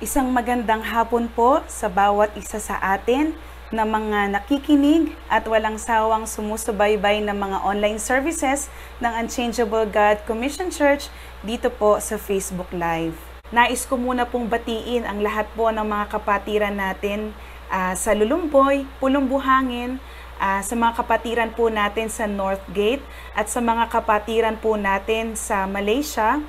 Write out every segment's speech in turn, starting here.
Isang magandang hapon po sa bawat isa sa atin na mga nakikinig at walang sawang sumusubaybay ng mga online services ng Unchangeable God Commission Church dito po sa Facebook Live. Nais ko muna pong batiin ang lahat po ng mga kapatiran natin sa Lulumboy, Pulong Buhangin, sa mga kapatiran po natin sa North Gate at sa mga kapatiran po natin sa Malaysia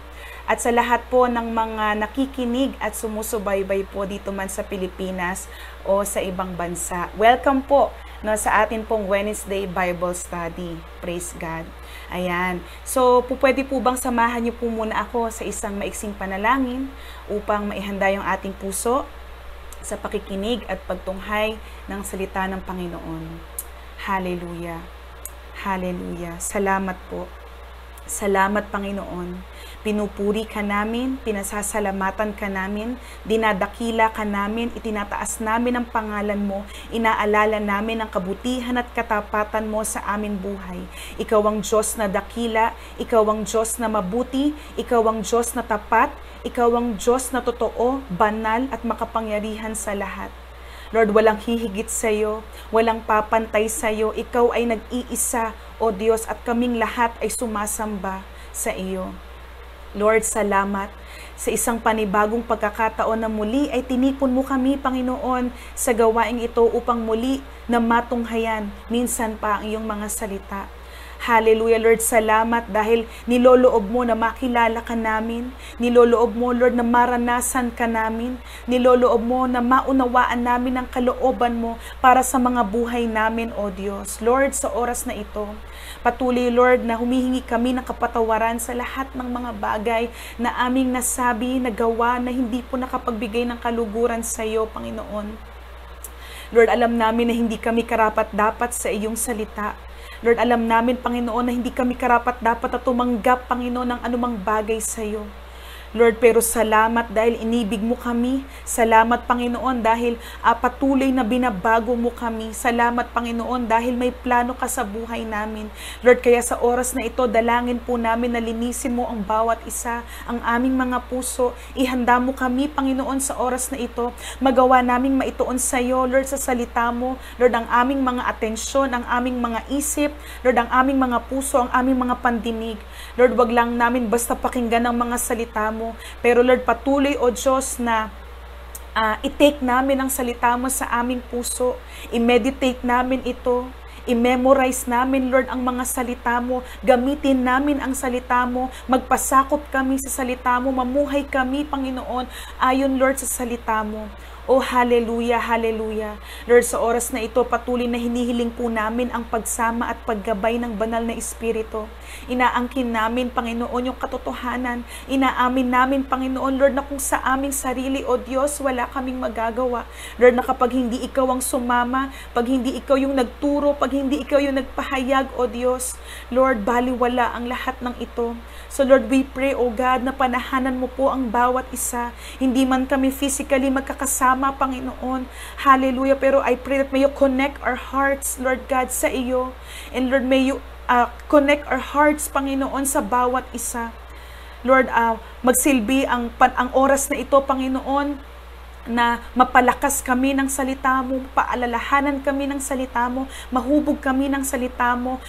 at sa lahat po ng mga nakikinig at sumusubaybay po dito man sa Pilipinas o sa ibang bansa. Welcome po sa atin pong Wednesday Bible Study. Praise God. Ayan. So, pwede po bang samahan niyo po muna ako sa isang maiksing panalangin upang maihanda yung ating puso sa pakikinig at pagtunghay ng salita ng Panginoon. Hallelujah. Hallelujah. Salamat po. Salamat, Panginoon. Pinupuri ka namin, pinasasalamatan ka namin, dinadakila ka namin, itinataas namin ang pangalan mo, inaalala namin ang kabutihan at katapatan mo sa aming buhay. Ikaw ang Diyos na dakila, ikaw ang Diyos na mabuti, ikaw ang Diyos na tapat, ikaw ang Diyos na totoo, banal at makapangyarihan sa lahat. Lord, walang hihigit sa iyo, walang papantay sa iyo, ikaw ay nag-iisa, O Diyos, at kaming lahat ay sumasamba sa iyo. Lord, salamat sa isang panibagong pagkakataon na muli ay tinipon mo kami, Panginoon, sa gawaing ito upang muli na matunghayan minsan pa ang iyong mga salita. Hallelujah, Lord, salamat dahil niloloob mo na makilala ka namin, niloloob mo, Lord, na maranasan ka namin, niloloob mo na maunawaan namin ang kalooban mo para sa mga buhay namin, O Diyos. Lord, sa oras na ito, patuloy, Lord, na humihingi kami ng kapatawaran sa lahat ng mga bagay na aming nasabi, nagawa, na hindi po nakapagbigay ng kaluguran sa iyo, Panginoon. Lord, alam namin na hindi kami karapat-dapat sa iyong salita. Lord, alam namin, Panginoon, na hindi kami karapat-dapat na tumanggap, Panginoon, ng anumang bagay sa iyo. Lord, pero salamat dahil inibig mo kami. Salamat, Panginoon, dahil patuloy na binabago mo kami. Salamat, Panginoon, dahil may plano ka sa buhay namin. Lord, kaya sa oras na ito, dalangin po namin na linisin mo ang bawat isa, ang aming mga puso. Ihanda mo kami, Panginoon, sa oras na ito. Magawa naming maituon sa iyo, Lord, sa salita mo. Lord, ang aming mga atensyon, ang aming mga isip. Lord, ang aming mga puso, ang aming mga pandinig. Lord, wag lang namin basta pakinggan ang mga salita mo. Pero Lord, patuloy, O Diyos, na i-take namin ang salita mo sa aming puso. I-meditate namin ito. I-memorize namin, Lord, ang mga salita mo. Gamitin namin ang salita mo. Magpasakop kami sa salita mo. Mamuhay kami, Panginoon, ayon, Lord, sa salita mo. Oh, hallelujah, hallelujah. Lord, sa oras na ito, patuloy na hinihiling po namin ang pagsama at paggabay ng banal na Espiritu. Inaangkin namin, Panginoon, yung katotohanan. Inaamin namin, Panginoon, Lord, na kung sa aming sarili, O Diyos, wala kaming magagawa. Lord, na kapag hindi ikaw ang sumama, pag hindi ikaw yung nagturo, pag hindi ikaw yung nagpahayag, O Diyos, Lord, baliwala ang lahat ng ito. So Lord, we pray, O God, na panahanan mo po ang bawat isa. Hindi man kami physically magkakasama, Panginoon. Hallelujah. Pero I pray that may you connect our hearts, Lord God, sa iyo. And Lord, may you connect our hearts, Panginoon, sa bawat isa. Lord, magsilbi ang oras na ito, Panginoon, na mapalakas kami ng salita mo, paalalahanan kami ng salita mo, mahubog kami ng salita mo,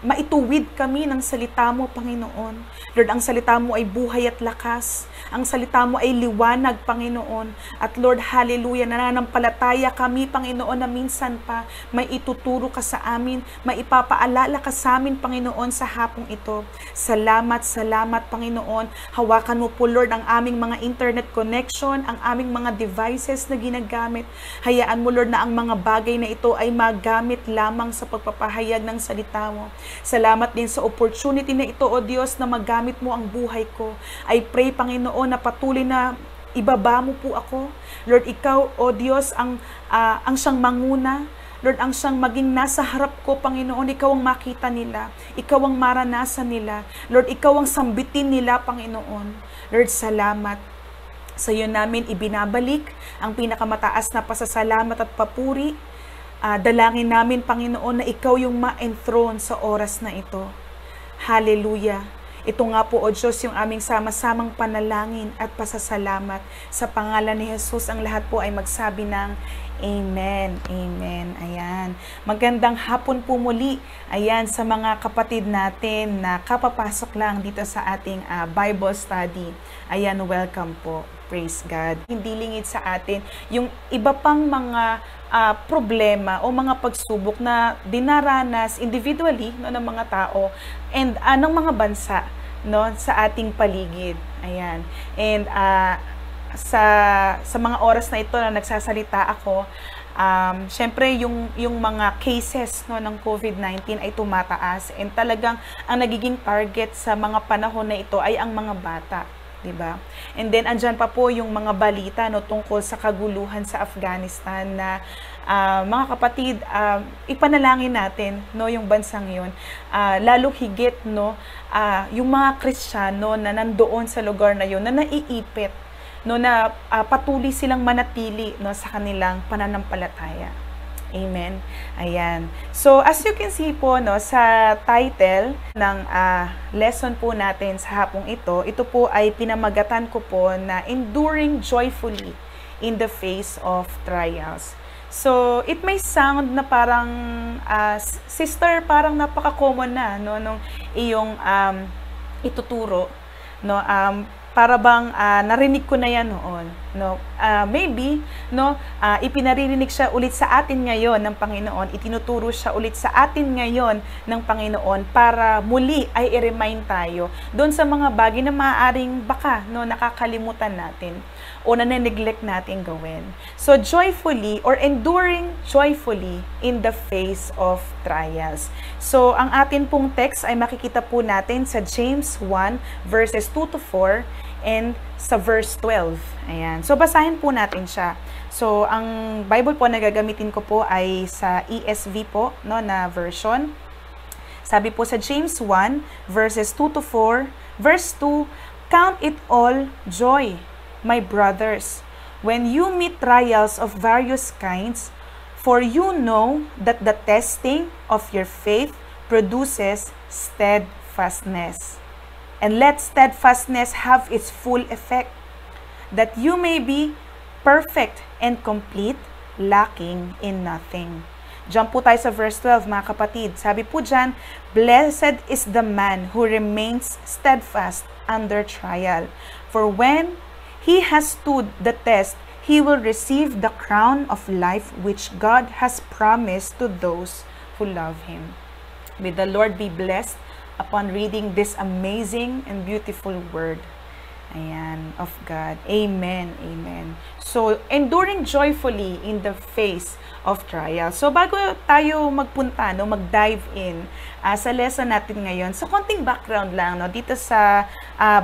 maituwid kami ng salita mo, Panginoon. Lord, ang salita mo ay buhay at lakas. Ang salita mo ay liwanag, Panginoon. At Lord, hallelujah, nananampalataya kami, Panginoon, na minsan pa may ituturo ka sa amin, may ipapaalala ka sa amin, Panginoon, sa hapong ito. Salamat, salamat, Panginoon. Hawakan mo po, Lord, ang aming mga internet connection, ang aming mga devices na ginagamit. Hayaan mo, Lord, na ang mga bagay na ito ay magamit lamang sa pagpapahayag ng salita mo. Salamat din sa opportunity na ito, O Diyos, na magamit mo ang buhay ko. I pray, Panginoon, na patuloy na ibaba mo po ako. Lord, ikaw, O Diyos, ang siyang manguna. Lord, ang siyang maging nasa harap ko, Panginoon, ikaw ang makita nila. Ikaw ang maranasan nila. Lord, ikaw ang sambitin nila, Panginoon. Lord, salamat. Sa iyo namin ibinabalik ang pinakamataas na pasasalamat at papuri. Dalangin namin, Panginoon, na ikaw yung ma-enthrone sa oras na ito. Hallelujah. Ito nga po, O Diyos, yung aming sama-samang panalangin at pasasalamat. Sa pangalan ni Jesus, ang lahat po ay magsabi ng Amen. Amen. Ayan. Magandang hapon po muli. Ayan, sa mga kapatid natin na kapapasok lang dito sa ating Bible study. Ayan, welcome po. Praise God. Hindi lingid sa atin yung iba pang mga problema o mga pagsubok na dinaranas individually no, ng mga tao and ng mga bansa no, sa ating paligid. Ayan. And sa mga oras na ito na nagsasalita ako, syempre yung mga cases no, ng COVID-19 ay tumataas and talagang ang nagiging target sa mga panahon na ito ay ang mga bata. Diba? And then andyan pa po yung mga balita no, tungkol sa kaguluhan sa Afghanistan na mga kapatid, ipanalangin natin no, yung bansang yun. Lalo higit no, yung mga Kristiyano na nandoon sa lugar na yun na naiipit no, na patuloy silang manatili no, sa kanilang pananampalataya. Amen. Ayan. So, as you can see po no, sa title ng lesson po natin sa hapong ito po ay pinamagatan ko po na Enduring Joyfully in the Face of Trials. So, it may sound na parang, sister, parang napaka-common na no, nung iyong ituturo. No, para bang narinig ko na yan noon, no? Maybe no, ipinaririnig siya ulit sa atin ngayon ng Panginoon, itinuturo siya ulit sa atin ngayon ng Panginoon para muli ay i-remind tayo doon sa mga bagay na maaaring baka no, nakakalimutan natin o na-neglect natin gawin. So joyfully or enduring joyfully in the face of trials. So ang atin pong text ay makikita po natin sa James 1 verses 2 to 4 and sa verse 12. Ayan. So, basahin po natin siya. So, ang Bible po na gagamitin ko po ay sa ESV po, no, na version. Sabi po sa James 1, verses 2 to 4, verse 2, Count it all joy, my brothers, when you meet trials of various kinds, for you know that the testing of your faith produces steadfastness. And let steadfastness have its full effect, that you may be perfect and complete, lacking in nothing. Jump po tayo sa verse 12, mga kapatid. Sabi po dyan, Blessed is the man who remains steadfast under trial. For when he has stood the test, he will receive the crown of life which God has promised to those who love Him. May the Lord be blessed upon reading this amazing and beautiful word. Ayan, of God. Amen. Amen. So, enduring joyfully in the face of trial. So, bago tayo magpunta, no, mag-dive in sa lesson natin ngayon, so konting background lang no, dito sa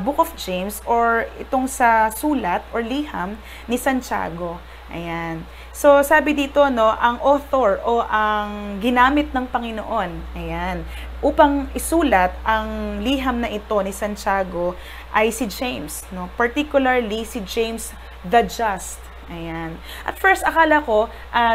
Book of James or itong sa sulat or liham ni Santiago. Ayan. So, sabi dito, no, ang author o ang ginamit ng Panginoon, ayan, upang isulat ang liham na ito ni Santiago ay si James, no? Particularly si James the Just. Ayan. At first, akala ko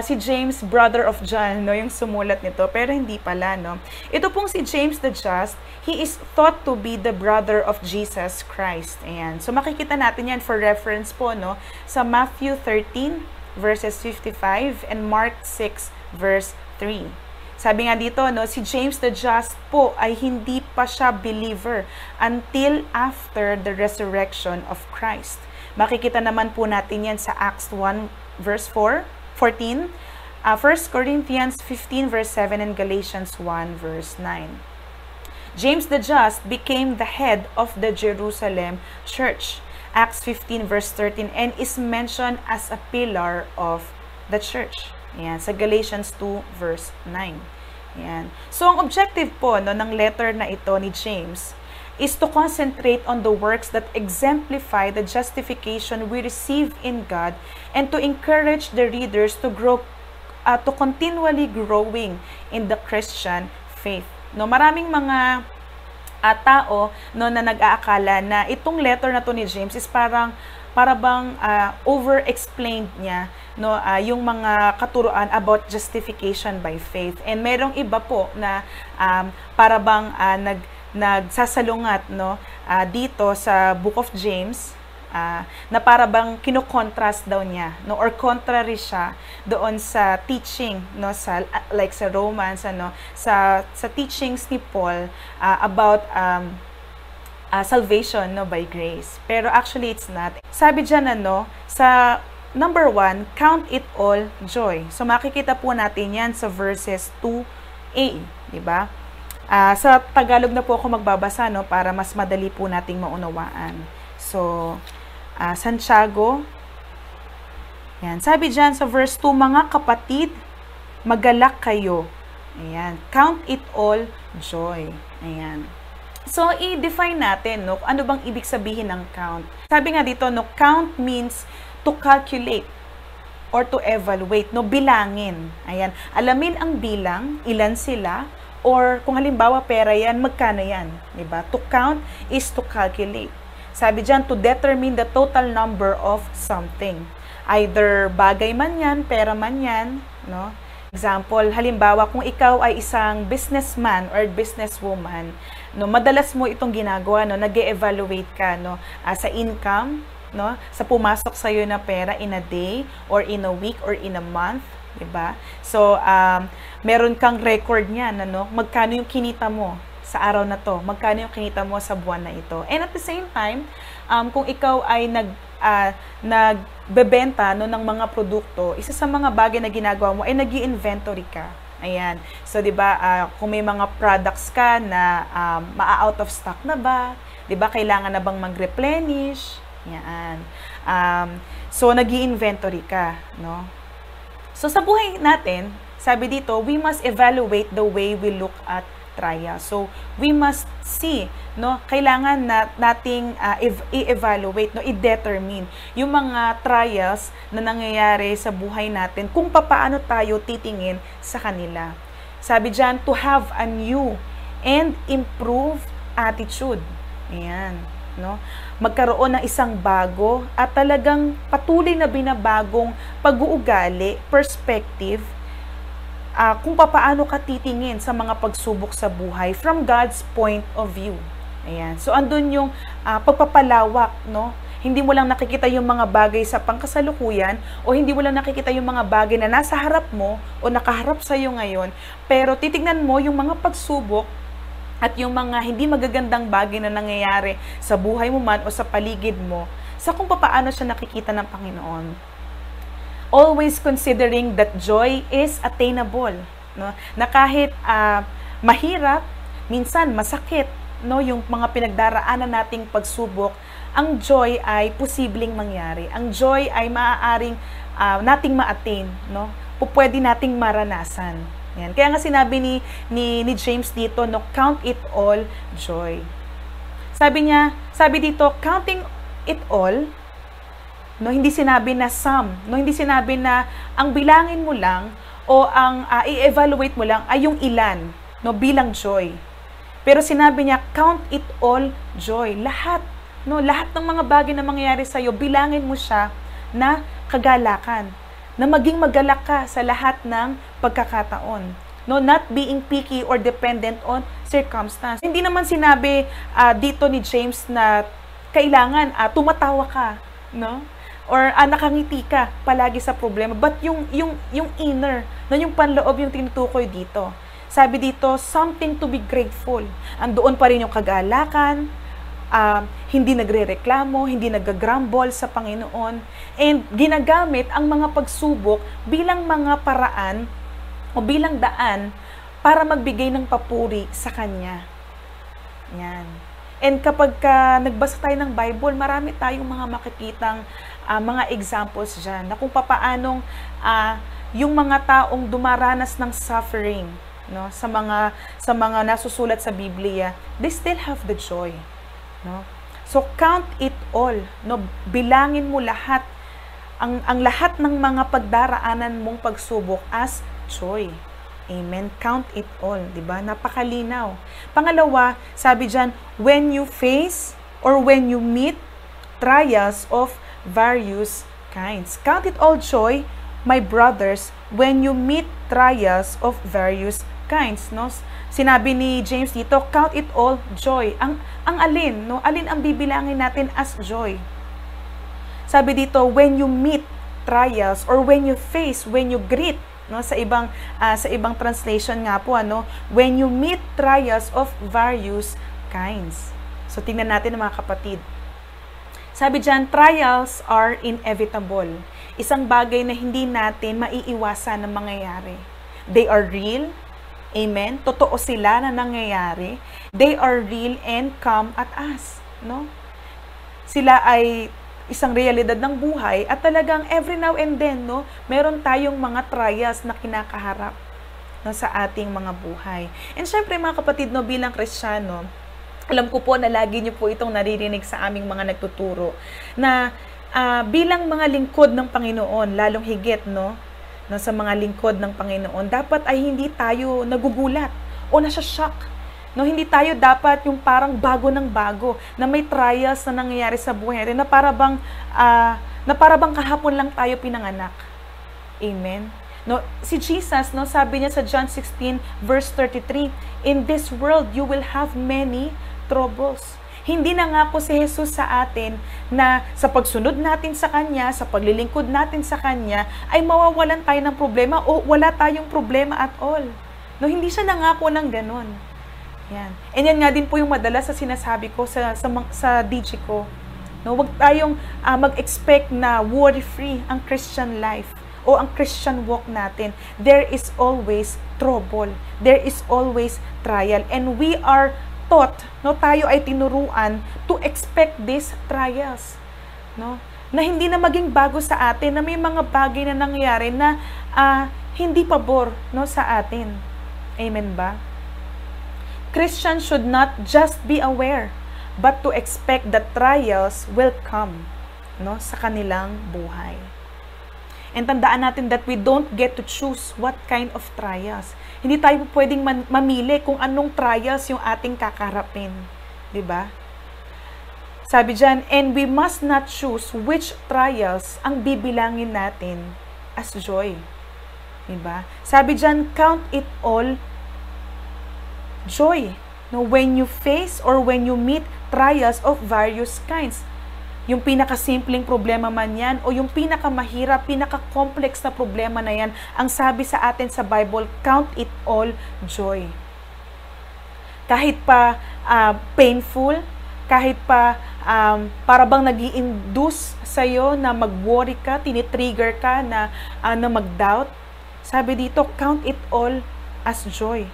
si James, brother of John, no, yung sumulat nito, pero hindi pala, no? Ito pong si James the Just, he is thought to be the brother of Jesus Christ. Ayan. So, makikita natin yan for reference po, no, sa Matthew 13, verses 55, and Mark 6, verse 3. Sabi nga dito, no, si James the Just po ay hindi pa siya believer until after the resurrection of Christ. Makikita naman po natin yan sa Acts 1 verse 14, 1 Corinthians 15 verse 7, and Galatians 1 verse 9. James the Just became the head of the Jerusalem church, Acts 15 verse 13, and is mentioned as a pillar of the church. Ayan, sa Galatians 2 verse 9. Ayan. So, ang objective po no, ng letter na ito ni James is to concentrate on the works that exemplify the justification we receive in God and to encourage the readers to grow, to continually growing in the Christian faith. No, maraming mga tao no, na nag-aakala na itong letter na to ni James is para bang over-explained niya no, yung mga katuruan about justification by faith. And merong iba po na para bang nagsasalungat, no, dito sa Book of James, na para bang kino-contrast daw niya, no, or contrary siya doon sa teaching, no, sa like sa Romans, ano, sa teachings ni Paul about salvation, no, by grace. Pero actually it's not. Sabi diyan, ano, sa number 1, count it all joy. So makikita po natin yan sa verses 2a, di ba? Sa Tagalog na po ako magbabasa, no, para mas madali po nating maunawaan. So Santiago, yan. Sabi dyan sa verse 2, mga kapatid, magalak kayo. Ayan. Count it all joy. Ayan. So, i-define natin, no, ano bang ibig sabihin ng count. Sabi nga dito, no, count means to calculate or to evaluate, no, bilangin. Ayan. Alamin ang bilang, ilan sila, or kung halimbawa pera yan, magkano yan. Diba? To count is to calculate. Sabi dyan, to determine the total number of something. Either bagay man yan, pera man yan, no? Example, halimbawa, kung ikaw ay isang businessman or businesswoman, no, madalas mo itong ginagawa, no, nag-e-evaluate ka, no, sa income, no, sa pumasok sa iyo na pera in a day, or in a week, or in a month, diba? So, meron kang record niyan, ano, magkano yung kinita mo sa araw na to, magkano yung kinita mo sa buwan na ito. And at the same time, kung ikaw ay nagbebenta, no, ng mga produkto, isa sa mga bagay na ginagawa mo ay nag-i-inventory ka. Ayan. So, di ba, kung may mga products ka na maa-out of stock na ba, di ba, kailangan na bang mag-replenish? Yan. So, nag-i-inventory ka, no? So, sa buhay natin, sabi dito, we must evaluate the way we look at trial. So, we must see, no, kailangan nating i-evaluate, no, i-determine yung mga trials na nangyayari sa buhay natin kung paano tayo titingin sa kanila. Sabi diyan, to have a new and improved attitude. Ayan, no? Magkaroon ng isang bago at talagang patuloy na binabagong pag-uugali, perspective, kung paano ka titingin sa mga pagsubok sa buhay from God's point of view. Ayan. So, andun yung pagpapalawak, no? Hindi mo lang nakikita yung mga bagay sa pangkasalukuyan o hindi mo lang nakikita yung mga bagay na nasa harap mo o nakaharap sa iyo ngayon, pero titignan mo yung mga pagsubok at yung mga hindi magagandang bagay na nangyayari sa buhay mo man o sa paligid mo sa kung paano siya nakikita ng Panginoon. Always considering that joy is attainable, no? Na kahit mahirap, minsan masakit, no, yung mga pinagdaraanan nating pagsubok, ang joy ay posibleng mangyari. Ang joy ay maaaring nating ma-attain, no? Pwede nating maranasan. Yan. Kaya nga sinabi ni James dito, no, count it all joy. Sabi dito, counting it all, no, hindi sinabi na sum, no, hindi sinabi na ang bilangin mo lang o ang i-evaluate mo lang ay yung ilan, no, bilang joy. Pero sinabi niya, count it all joy. Lahat, no, lahat ng mga bagay na mangyayari sa iyo, bilangin mo siya na kagalakan, na maging magalak ka sa lahat ng pagkakataon. No, not being picky or dependent on circumstance. Hindi naman sinabi dito ni James na kailangan tumatawa ka, no? Or nakangiti ka palagi sa problema, but yung inner, na yung panloob yung tinutukoy dito. Sabi dito, something to be grateful. Andoon pa rin yung kagalakan, hindi nagrereklamo, hindi nagagrumble sa Panginoon, and ginagamit ang mga pagsubok bilang mga paraan o bilang daan para magbigay ng papuri sa Kanya. Yan. And kapag nagbasa tayo ng Bible, marami tayong mga makikitang mga examples dyan na kung paanong yung mga taong dumaranas ng suffering, no, sa mga nasusulat sa Biblia, they still have the joy, no? So count it all, no, bilangin mo lahat ang lahat ng mga pagdaraanan mong pagsubok as joy. Amen. Count it all, 'di ba? Napakalinaw. Pangalawa, sabi diyan, when you face or when you meet trials of various kinds. Count it all joy, my brothers, when you meet trials of various kinds, no? Sinabi ni James dito, count it all joy. Ang alin, no? Alin ang bibilangin natin as joy? Sabi dito, when you meet trials or when you face, when you greet, no, sa ibang translation nga po, ano, when you meet trials of various kinds. So tingnan natin mga kapatid. Sabi diyan, trials are inevitable. Isang bagay na hindi natin maiiwasan na mangyayari. They are real. Amen. Totoo sila na nangyayari. They are real and come at us, no? Sila ay isang realidad ng buhay at talagang every now and then, no, meron tayong mga trials na kinakaharap, no, sa ating mga buhay. And syempre mga kapatid, no, bilang Kristiyano, alam ko po na lagi niyo po itong naririnig sa aming mga nagtuturo na bilang mga lingkod ng Panginoon, lalong higit, no, sa mga lingkod ng Panginoon, dapat ay hindi tayo nagugulat o nasa-shock. No, hindi tayo dapat yung parang bago ng bago, na may trials na nangyayari sa buhay natin, na para bang kahapon lang tayo pinanganak. Amen. No, si Jesus, no, sabi niya sa John 16 verse 33, in this world you will have many troubles. Hindi nangako si Jesus sa atin na sa pagsunod natin sa Kanya, sa paglilingkod natin sa Kanya, ay mawawalan tayo ng problema o wala tayong problema at all. No, hindi siya nangako ng ganon. Yan. And yan nga din po yung madalas sa sinasabi ko sa DG ko. No, wag tayong mag-expect na worry-free ang Christian life o ang Christian walk natin. There is always trouble. There is always trial. And we are taught, no, tayo ay tinuruan to expect these trials. No? Na hindi na maging bago sa atin, na may mga bagay na nangyayari na hindi pabor, no, sa atin. Amen ba? Christians should not just be aware, but to expect that trials will come, no, sa kanilang buhay. And tandaan natin that we don't get to choose what kind of trials. Hindi tayo pwedeng mamili kung anong trials yung ating kakarapin. Diba? Sabi dyan, and we must not choose which trials ang bibilangin natin as joy. Diba? Sabi dyan, count it all joy, no, when you face or when you meet trials of various kinds. Yung pinakasimpleng problema man yan o yung pinakamahirap, pinaka-complex na problema na yan, ang sabi sa atin sa Bible, count it all joy. Kahit pa painful, kahit pa para bang nag-i-induce sa'yo na mag-worry ka, tinitrigger ka na mag-doubt, sabi dito, count it all as joy.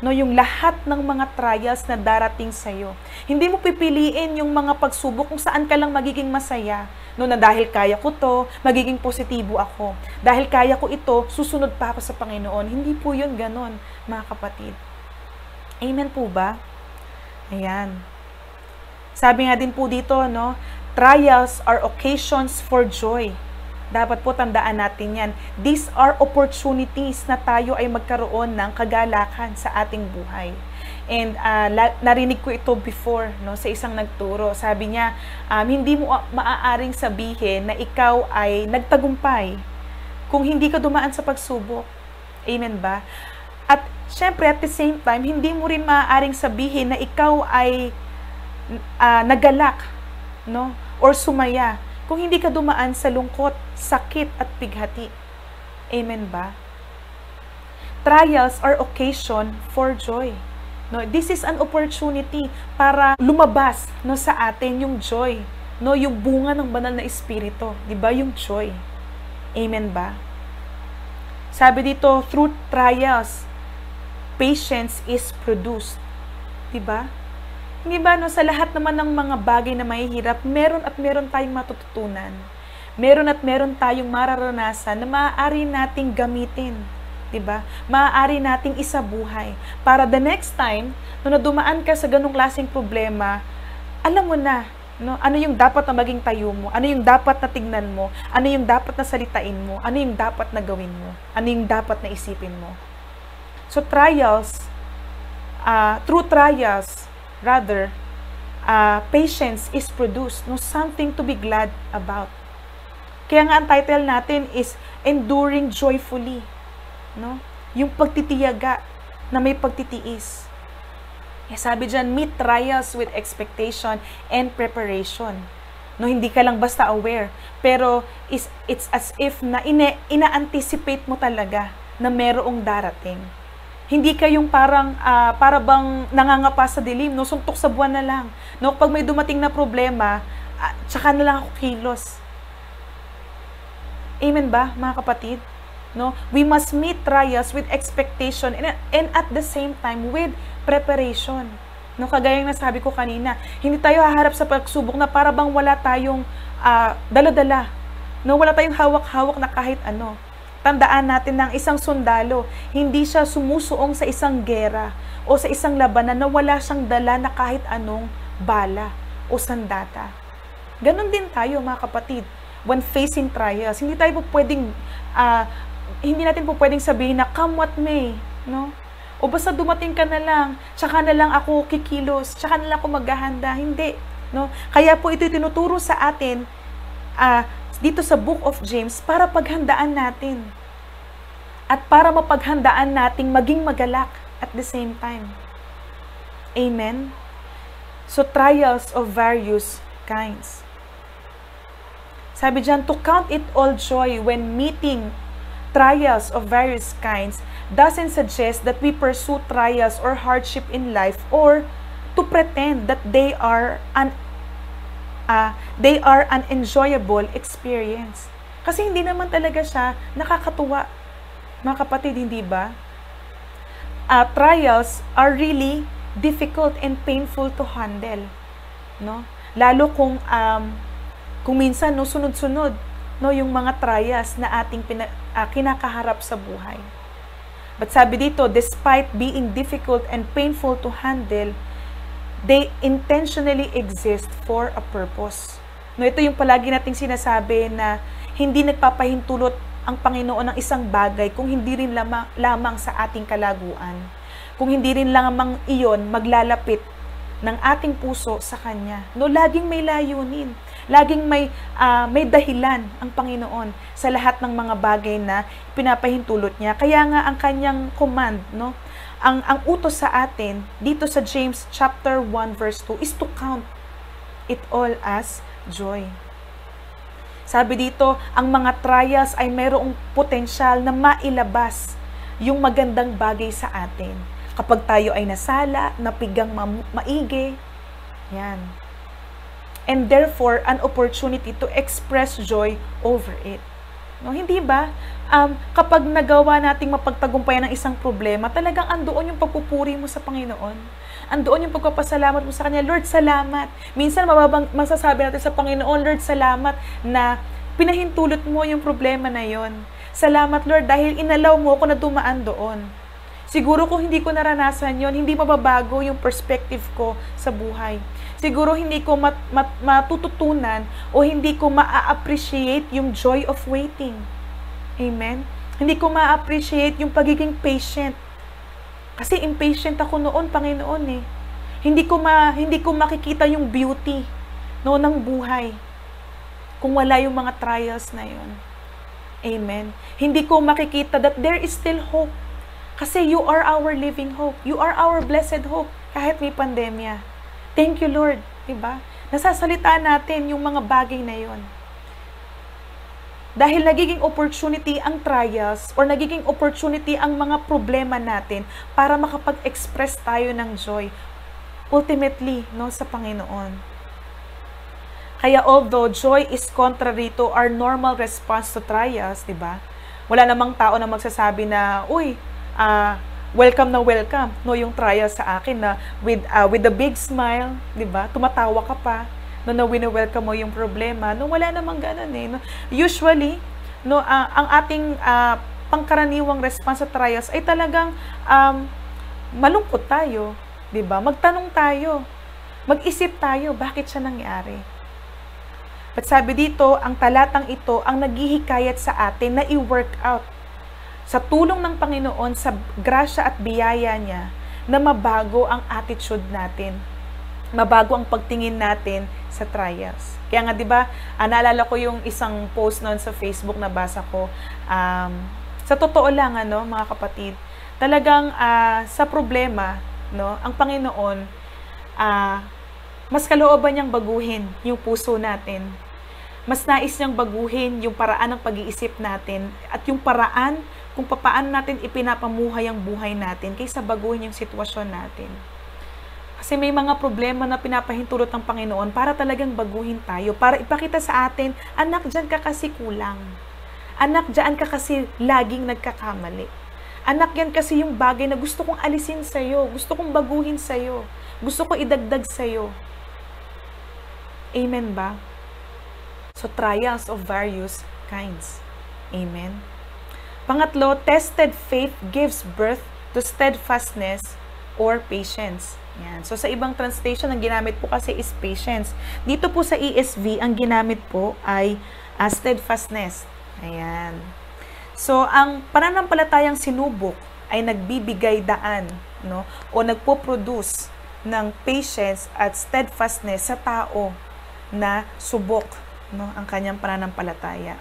No, yung lahat ng mga trials na darating sa iyo. Hindi mo pipiliin yung mga pagsubok kung saan ka lang magiging masaya. No, na dahil kaya ko to, magiging positibo ako. Dahil kaya ko ito, susunod pa ako sa Panginoon. Hindi po yun ganon, mga kapatid. Amen po ba? Ayan. Sabi nga din po dito, no, trials are occasions for joy. Dapat po tandaan natin yan. These are opportunities na tayo ay magkaroon ng kagalakan sa ating buhay. And narinig ko ito before, no, sa isang nagturo. Sabi niya, hindi mo maaaring sabihin na ikaw ay nagtagumpay kung hindi ka dumaan sa pagsubok. Amen ba? At syempre at the same time, hindi mo rin maaaring sabihin na ikaw ay nagalak, no, or sumaya kung hindi ka dumaan sa lungkot, sakit at pighati. Amen ba? Trials are occasion for joy. No, this is an opportunity para lumabas, no, sa atin yung joy, no, yung bunga ng banal na espiritu, 'di ba? Yung joy. Amen ba? Sabi dito, through trials, patience is produced. 'Di ba? Hindi ba, no, sa lahat naman ng mga bagay na mahihirap, meron at meron tayong matututunan. Meron at meron tayong mararanasan na maaari nating gamitin. Diba? Maaari nating isabuhay. Para the next time, no, na dumaan ka sa ganung klaseng problema, alam mo na, no, ano yung dapat na maging tayo mo, ano yung dapat na tignan mo, ano yung dapat na salitain mo, ano yung dapat na gawin mo, ano yung dapat na isipin mo. So trials, through trials, rather, patience is produced, no, something to be glad about. Kaya nga ang title natin is Enduring Joyfully, no? Yung pagtitiyaga na may pagtitiis. Sabi dyan, meet trials with expectation and preparation. No, hindi ka lang basta aware, pero it's as if na ina-anticipate mo talaga na merong darating. Hindi ka yung para bang nangangapa sa dilim, no, suntok sa buwan na lang. No, pag may dumating na problema, tsaka na lang ako kilos. Amen ba, mga kapatid? No, we must meet trials with expectation and at the same time with preparation. No, kagaya ng nasabi ko kanina, hindi tayo haharap sa pagsubok na para bang wala tayong dala-dala. No, wala tayong hawak-hawak na kahit ano. Tandaan natin ng isang sundalo, hindi siya sumusuong sa isang gera o sa isang labanan na wala siyang dala na kahit anong bala o sandata. Ganon din tayo, mga kapatid, when facing trials. Hindi natin po pwedeng sabihin na come what may, no? O basta dumating ka na lang, tsaka na lang ako kikilos, tsaka na lang ako maghahanda. Hindi, no? Kaya po ito tinuturo sa atin dito sa Book of James para paghandaan natin. At para mapaghandaan nating maging magalak at the same time. Amen? So, trials of various kinds. Sabi dyan, to count it all joy when meeting trials of various kinds doesn't suggest that we pursue trials or hardship in life or to pretend that they are an enjoyable experience. Kasi hindi naman talaga siya nakakatuwa. Mga kapatid, hindi ba? Trials are really difficult and painful to handle, no? Lalo kung minsan no, sunod-sunod no, yung mga trials na ating kinakaharap sa buhay. But sabi dito, despite being difficult and painful to handle, they intentionally exist for a purpose. No, ito yung palagi nating sinasabi na hindi nagpapahintulot ang Panginoon ng isang bagay kung hindi rin lamang sa ating kalaguan. Kung hindi rin lamang iyon maglalapit ng ating puso sa Kanya. No, laging may layunin. Laging may dahilan ang Panginoon sa lahat ng mga bagay na pinapahintulot niya. Kaya nga ang Kanyang command, no, ang utos sa atin dito sa James chapter 1 verse 2 is to count it all as joy. Sabi dito, ang mga trials ay mayroong potensyal na mailabas yung magandang bagay sa atin. Kapag tayo ay nasala, napigang maigi, yan. And therefore, an opportunity to express joy over it. No, hindi ba? Kapag nagawa nating mapagtagumpayan ng isang problema, talagang andoon yung pagpupuri mo sa Panginoon. Andoon yung pagpapasalamat mo sa Kanya. Lord, salamat. Minsan masasabi natin sa Panginoon, Lord, salamat na pinahintulot mo yung problema na yon. Salamat, Lord, dahil inalaw mo ako na dumaan doon. Siguro kung hindi ko naranasan yon, hindi mababago yung perspective ko sa buhay. Siguro hindi ko matututunan o hindi ko ma-appreciate yung joy of waiting. Amen? Hindi ko ma-appreciate yung pagiging patient. Kasi impatient ako noon, Panginoon eh. Hindi ko makikita yung beauty no, ng buhay kung wala yung mga trials na yon. Amen? Hindi ko makikita that there is still hope. Kasi you are our living hope. You are our blessed hope kahit may pandemya. Thank you, Lord. Diba? Nasasalita natin yung mga bagay na yon. Dahil nagiging opportunity ang trials or nagiging opportunity ang mga problema natin para makapag-express tayo ng joy. Ultimately, no, sa Panginoon. Kaya although joy is contrary to our normal response to trials, diba? Wala namang tao na magsasabi na, uy, welcome na welcome, no, yung trial sa akin na with a big smile, 'di ba? Tumatawa ka pa, no, na wini-welcome mo yung problema. No, wala namang ganoon eh, no. Usually, no, ang ating pangkaraniwang response sa trials ay talagang malungkot tayo, 'di ba? Magtanong tayo. Mag-isip tayo, bakit siya nangyari? But sabi dito, ang talatang ito ang naghihikayat sa atin na i-work out sa tulong ng Panginoon, sa grasya at biyaya niya, na mabago ang attitude natin. Mabago ang pagtingin natin sa trials. Kaya nga, di ba, naalala ko yung isang post noon sa Facebook na basa ko. Sa totoo lang, mga kapatid, talagang sa problema, no? Ang Panginoon, mas kalooban niyang baguhin yung puso natin. Mas nais niyang baguhin yung paraan ng pag-iisip natin at yung paraan kung paano natin ipinapamuhay ang buhay natin kaysa baguhin yung sitwasyon natin. Kasi may mga problema na pinapahintulot ng Panginoon para talagang baguhin tayo, para ipakita sa atin, anak, dyan ka kasi kulang. Anak, dyan ka kasi laging nagkakamali. Anak, yan kasi yung bagay na gusto kong alisin sa'yo, gusto kong baguhin sa'yo, gusto kong idagdag sa'yo. Amen ba? So, trials of various kinds. Amen. Pangatlo, tested faith gives birth to steadfastness or patience. Yan. So, sa ibang translation, ang ginamit po kasi is patience. Dito po sa ESV, ang ginamit po ay steadfastness. Ayan. So, ang pananampalatayang sinubok ay nagbibigay daan, no? O nagpo-produce ng patience at steadfastness sa tao na subok, no? Ang kanyang pananampalataya.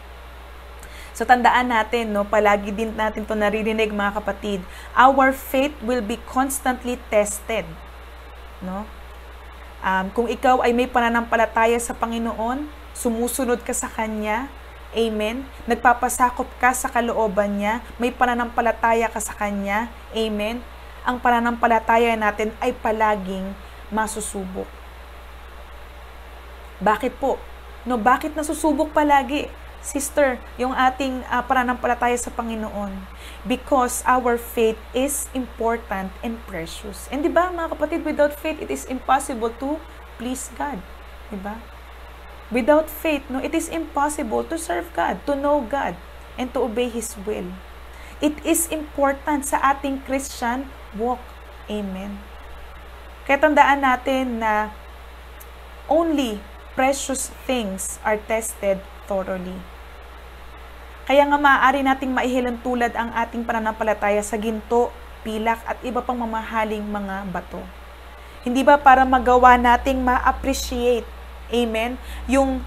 So, tandaan natin, no? Palagi din natin ito naririnig, mga kapatid. Our faith will be constantly tested. No? Kung ikaw ay may pananampalataya sa Panginoon, sumusunod ka sa Kanya, amen, nagpapasakop ka sa kalooban niya, may pananampalataya ka sa Kanya, amen, ang pananampalataya natin ay palaging masusubok. Bakit po? No, bakit nasusubok palagi? Sister, yung ating pananampalataya sa Panginoon. Because our faith is important and precious. And di ba, mga kapatid, without faith, it is impossible to please God. Di ba? Without faith, no, it is impossible to serve God, to know God, and to obey His will. It is important sa ating Christian walk. Amen. Kaya tandaan natin na only precious things are tested thoroughly. Kaya nga maaari nating maihilan tulad ang ating pananampalataya sa ginto, pilak at iba pang mamahaling mga bato. Hindi ba para magawa nating ma-appreciate, amen, yung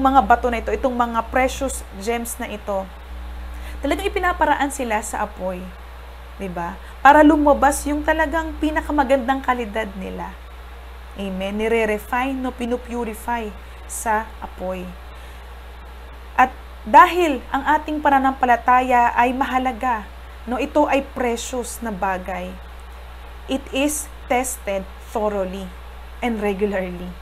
mga bato na ito, itong mga precious gems na ito. Talagang ipinaparaan sila sa apoy, 'di ba? Para lumabas yung talagang pinakamagandang kalidad nila. Amen. Nire-refine, no, pinupurify sa apoy. At dahil ang ating pananampalataya ay mahalaga, no, ito ay precious na bagay. It is tested thoroughly and regularly.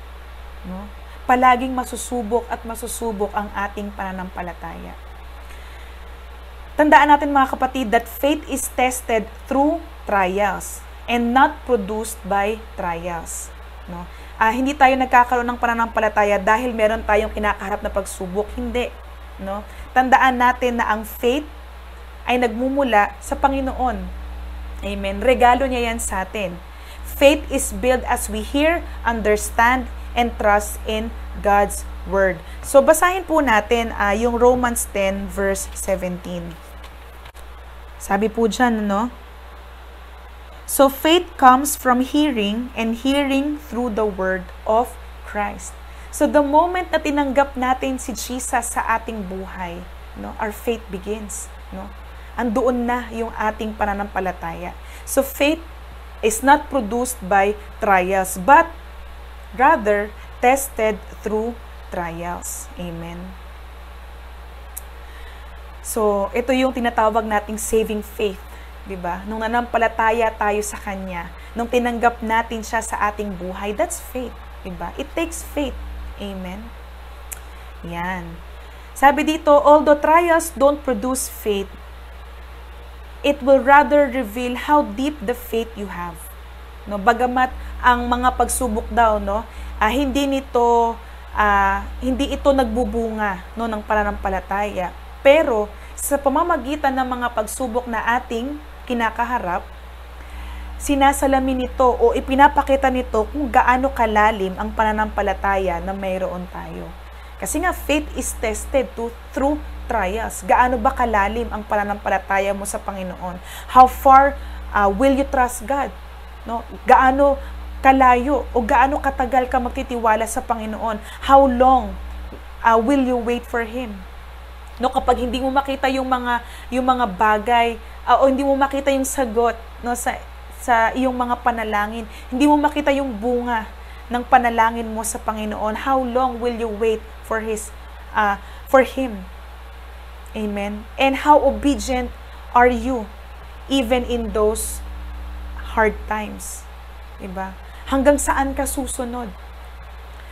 No? Palaging masusubok at masusubok ang ating pananampalataya. Tandaan natin, mga kapatid, that faith is tested through trials and not produced by trials. No? Hindi tayo nagkakaroon ng pananampalataya dahil meron tayong kinakaharap na pagsubok. Hindi. No? Tandaan natin na ang faith ay nagmumula sa Panginoon. Amen. Regalo niya yan sa atin. Faith is built as we hear, understand, and trust in God's Word. So, basahin po natin yung Romans 10 verse 17. Sabi po dyan, no? So, faith comes from hearing, and hearing through the Word of Christ. So, the moment na tinanggap natin si Jesus sa ating buhay, no, our faith begins. No? Andoon na yung ating pananampalataya. So, faith is not produced by trials, but rather tested through trials. Amen. So, ito yung tinatawag nating saving faith. Diba? Nung nanampalataya tayo sa Kanya, nung tinanggap natin siya sa ating buhay, that's faith. Diba? It takes faith. Amen. Yan. Sabi dito, although trials don't produce faith, it will rather reveal how deep the faith you have. No, bagamat ang mga pagsubok daw, no, hindi ito nagbubunga, no, ng pananampalataya. Pero sa pamamagitan ng mga pagsubok na ating kinakaharap, sinasalamin nito o ipinapakita nito kung gaano kalalim ang pananampalataya na mayroon tayo. Kasi nga, faith is tested through trials. Gaano ba kalalim ang pananampalataya mo sa Panginoon? How far will you trust God? No? Gaano kalayo o gaano katagal ka magtitiwala sa Panginoon? How long will you wait for Him? No, kapag hindi mo makita yung mga bagay o hindi mo makita yung sagot, no, sa iyong mga panalangin, hindi mo makita yung bunga ng panalangin mo sa Panginoon, how long will you wait for Him? Amen. And how obedient are you even in those hard times? Diba? Hanggang saan ka susunod?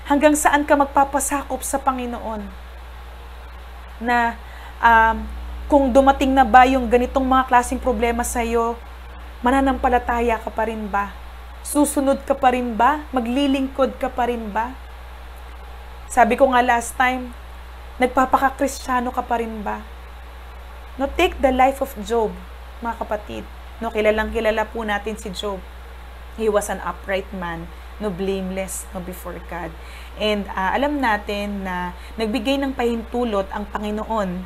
Hanggang saan ka magpapasakop sa Panginoon? Na kung dumating na ba yung ganitong mga klaseng problema sa iyo, mananampalataya ka pa rin ba? Susunod ka pa rin ba? Maglilingkod ka pa rin ba? Sabi ko nga last time, nagpapaka-Kristiyano ka pa rin ba? No, take the life of Job, mga kapatid. No, kilalang kilala po natin si Job. He was an upright man, no, blameless, no, before God. And alam natin na nagbigay ng pahintulot ang Panginoon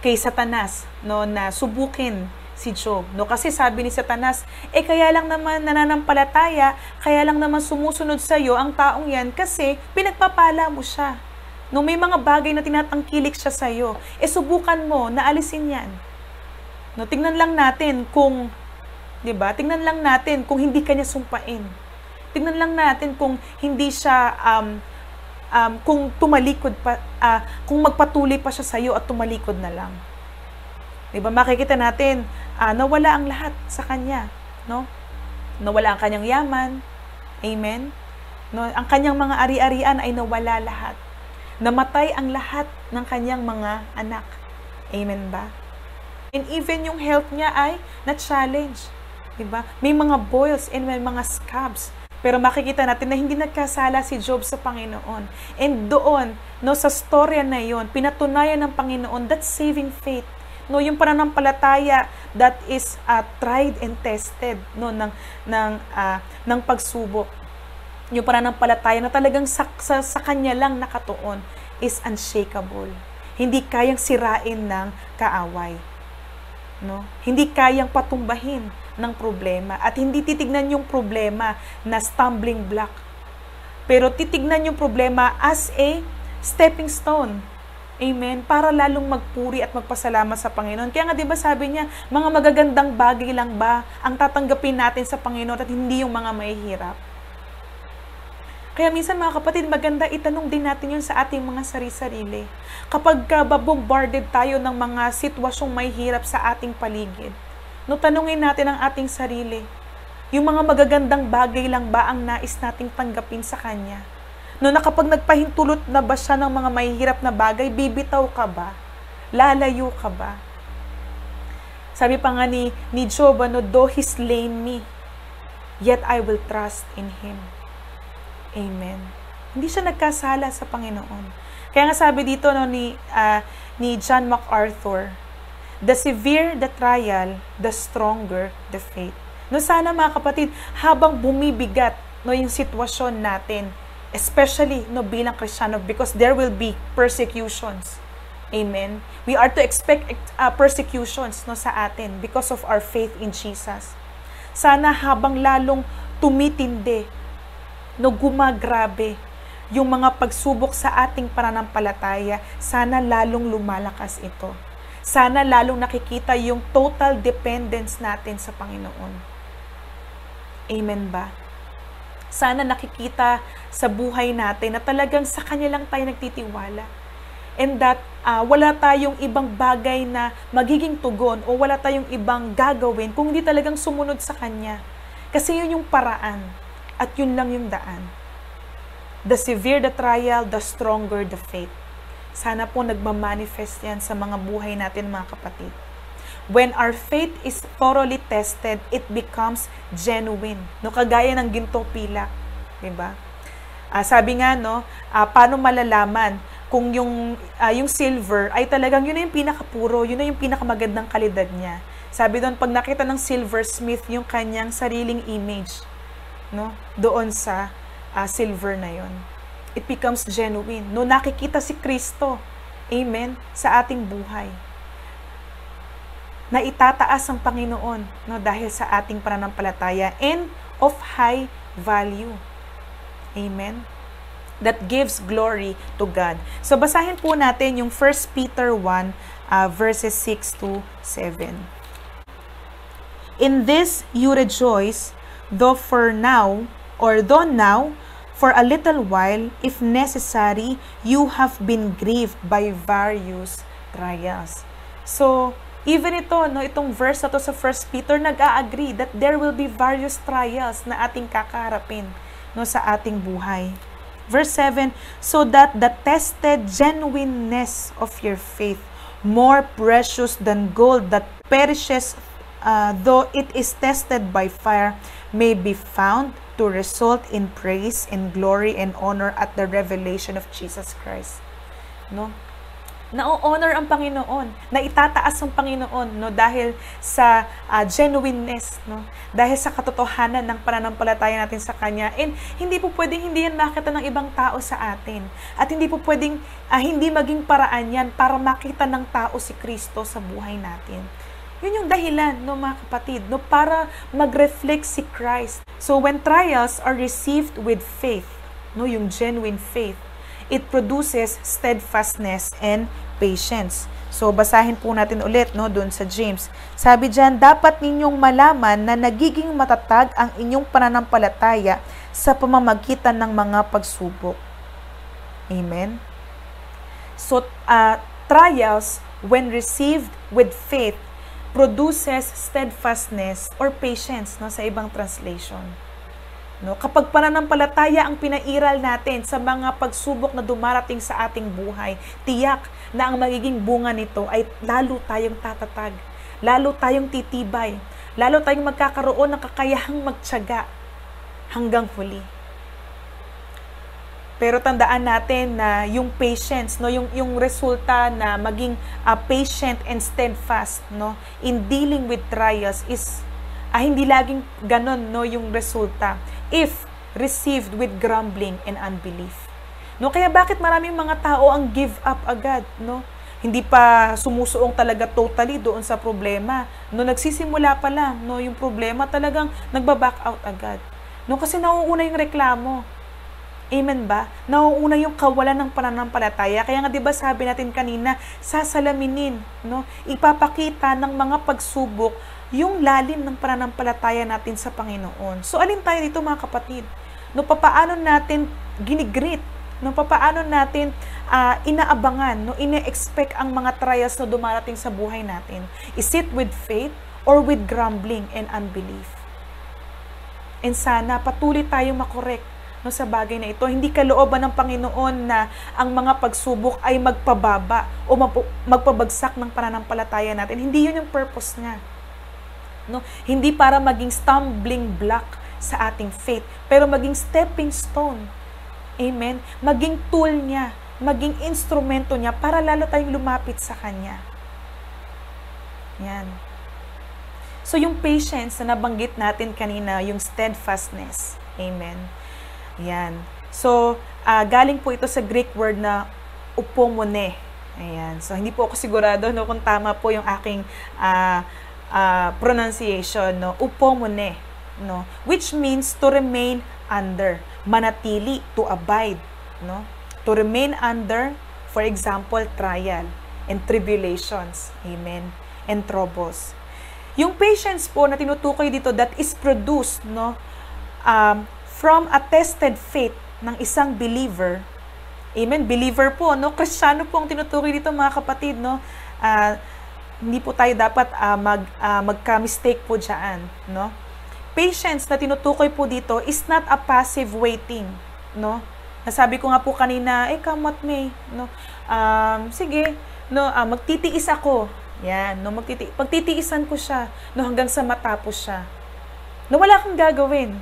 kay Satanas, no, na subukin si Job. No, kasi sabi ni Satanas, kaya lang naman nananampalataya, kaya lang naman sumusunod sa iyo ang taong yan kasi pinagpapala mo siya. No, may mga bagay na tinatangkilik siya sa iyo. Subukan mo na alisin yan. No, tingnan lang natin kung, 'di ba? Tingnan lang natin kung hindi kanya sumpain. Tingnan lang natin kung hindi siya kung tumalikod pa, kung magpatuloy pa siya sa iyo at tumalikod na lang. 'Di ba? Makikita natin nawala ang lahat sa kanya, no? Nawala ang kanyang yaman. Amen. No, ang kanyang mga ari-arian ay nawala lahat. Namatay ang lahat ng kanyang mga anak. Amen ba? And even yung health niya ay na-challenge. Diba? May mga boils and may mga scabs. Pero makikita natin na hindi nagkasala si Job sa Panginoon. And doon, no, sa storya na yon, pinatunayan ng Panginoon that saving faith. No, yung pananampalataya that is tried and tested, no, ng pagsubok. Yung pananampalataya na talagang sa kanya lang nakatuon is unshakable. Hindi kayang sirain ng kaaway. No? Hindi kayang patumbahin ng problema at hindi titignan yung problema na stumbling block. Pero titignan yung problema as a stepping stone. Amen? Para lalong magpuri at magpasalamat sa Panginoon. Kaya nga 'di ba sabi niya, mga magagandang bagay lang ba ang tatanggapin natin sa Panginoon at hindi yung mga mahihirap? Kaya minsan mga kapatid, maganda itanong din natin yun sa ating mga sarili-sarili. Kapag bombarded tayo ng mga sitwasyong may hirap sa ating paligid, no, tanungin natin ang ating sarili, yung mga magagandang bagay lang ba ang nais nating tanggapin sa Kanya? No, na kapag nagpahintulot na ba siya ng mga mahihirap na bagay, bibitaw ka ba? Lalayo ka ba? Sabi pa nga ni Job, though he slain me, yet I will trust in Him. Amen. Hindi siya nagkasala sa Panginoon. Kaya nga sabi dito ni John MacArthur, the severe the trial, the stronger the faith. No, sana mga kapatid, habang bumibigat yung sitwasyon natin, especially bilang Kristiyano, because there will be persecutions. Amen. We are to expect persecutions sa atin because of our faith in Jesus. Sana habang lalong tumitindi, gumagrabe yung mga pagsubok sa ating pananampalataya, sana lalong lumalakas ito. Sana lalong nakikita yung total dependence natin sa Panginoon. Amen ba? Sana nakikita sa buhay natin na talagang sa Kanya lang tayo nagtitiwala. And that wala tayong ibang bagay na magiging tugon o wala tayong ibang gagawin kung hindi talagang sumunod sa Kanya. Kasi yun yung paraan. At yun lang yung daan. The severe the trial, the stronger the faith. Sana po nagmamanifest yan sa mga buhay natin mga kapatid. When our faith is thoroughly tested, it becomes genuine. No, kagaya ng ginto pilak. Diba? Sabi nga, paano malalaman kung yung silver ay talagang yun na yung pinakapuro, yun na yung pinakamagandang kalidad niya. Sabi doon, pag nakita ng silversmith yung kanyang sariling image, doon sa silver na yon, it becomes genuine. No, nakikita si Kristo, amen, sa ating buhay. Na itataas ang Panginoon, dahil sa ating pananampalataya and of high value. Amen. That gives glory to God. So basahin po natin yung 1 Peter 1 verses 6 to 7. In this you rejoice, though now, for a little while, if necessary, you have been grieved by various trials. So, even itong verse na to sa 1 Peter, nag-a-agree that there will be various trials na ating kakaharapin, sa ating buhay. Verse 7, so that the tested genuineness of your faith, more precious than gold that perishes, though it is tested by fire, may be found to result in praise and glory and honor at the revelation of Jesus Christ. Na-honor ang Panginoon, na itataas ang Panginoon, dahil sa genuineness, dahil sa katotohanan ng pananampalataya natin sa Kanya. And hindi po pwedeng hindi yan makita ng ibang tao sa atin. At hindi po pwedeng hindi maging paraan yan para makita ng tao si Kristo sa buhay natin. Yun yung dahilan, mga kapatid, para mag-reflect si Christ. So when trials are received with faith, yung genuine faith, it produces steadfastness and patience. So, basahin po natin ulit, doon sa James. Sabi diyan, dapat ninyong malaman na nagiging matatag ang inyong pananampalataya sa pamamagitan ng mga pagsubok. Amen? So, trials, when received with faith, produces steadfastness or patience, sa ibang translation. Kapag pananampalataya ang pinairal natin sa mga pagsubok na dumarating sa ating buhay, tiyak na ang magiging bunga nito ay lalo tayong tatatag, lalo tayong titibay, lalo tayong magkakaroon ng kakayahang magtiyaga hanggang huli. Pero tandaan natin na yung patience, yung resulta na maging patient and steadfast, in dealing with trials is hindi laging ganon, yung resulta if received with grumbling and unbelief. Kaya bakit maraming mga tao ang give up agad, Hindi pa sumusuong talaga totally doon sa problema. Nagsisimula pa lang, yung problema talagang nagba-back out agad. Kasi nauuna yung reklamo. Amen ba? Nauuna yung kawalan ng pananampalataya. Kaya nga 'di ba sabi natin kanina, sasalaminin, ipapakita ng mga pagsubok yung lalim ng pananampalataya natin sa Panginoon. So, alin tayo dito mga kapatid? Papaano natin ginigreet? Papaano natin inaabangan? Ine-expect ang mga trials na dumarating sa buhay natin? Is it with faith or with grumbling and unbelief? And sana patuloy tayong makorek sa bagay na ito. Hindi kalooban ng Panginoon na ang mga pagsubok ay magpababa o magpabagsak ng pananampalataya natin. Hindi yun yung purpose niya. Hindi para maging stumbling block sa ating faith, pero maging stepping stone. Amen? Maging tool niya, maging instrumento niya para lalo tayong lumapit sa Kanya. Yan. So, yung patience na nabanggit natin kanina, yung steadfastness. Amen? Yan. So, galing po ito sa Greek word na upomone. Ayan. So, hindi po ako sigurado kung tama po yung aking pronunciation, upomone, which means to remain under, manatili, to abide, to remain under, for example, trial and tribulations, amen, and troubles. Yung patience po na tinutukoy dito, that is produced, from a tested faith ng isang believer, amen, believer po, Kristiyano po ang tinutukoy dito mga kapatid, hindi po tayo dapat magka-mistake po dyan, Patience na tinutukoy po dito is not a passive waiting, Nasabi ko nga po kanina, come what may, sige, magtitiis ako, yan, pagtitiisan ko siya, hanggang sa matapos siya. Wala kang gagawin,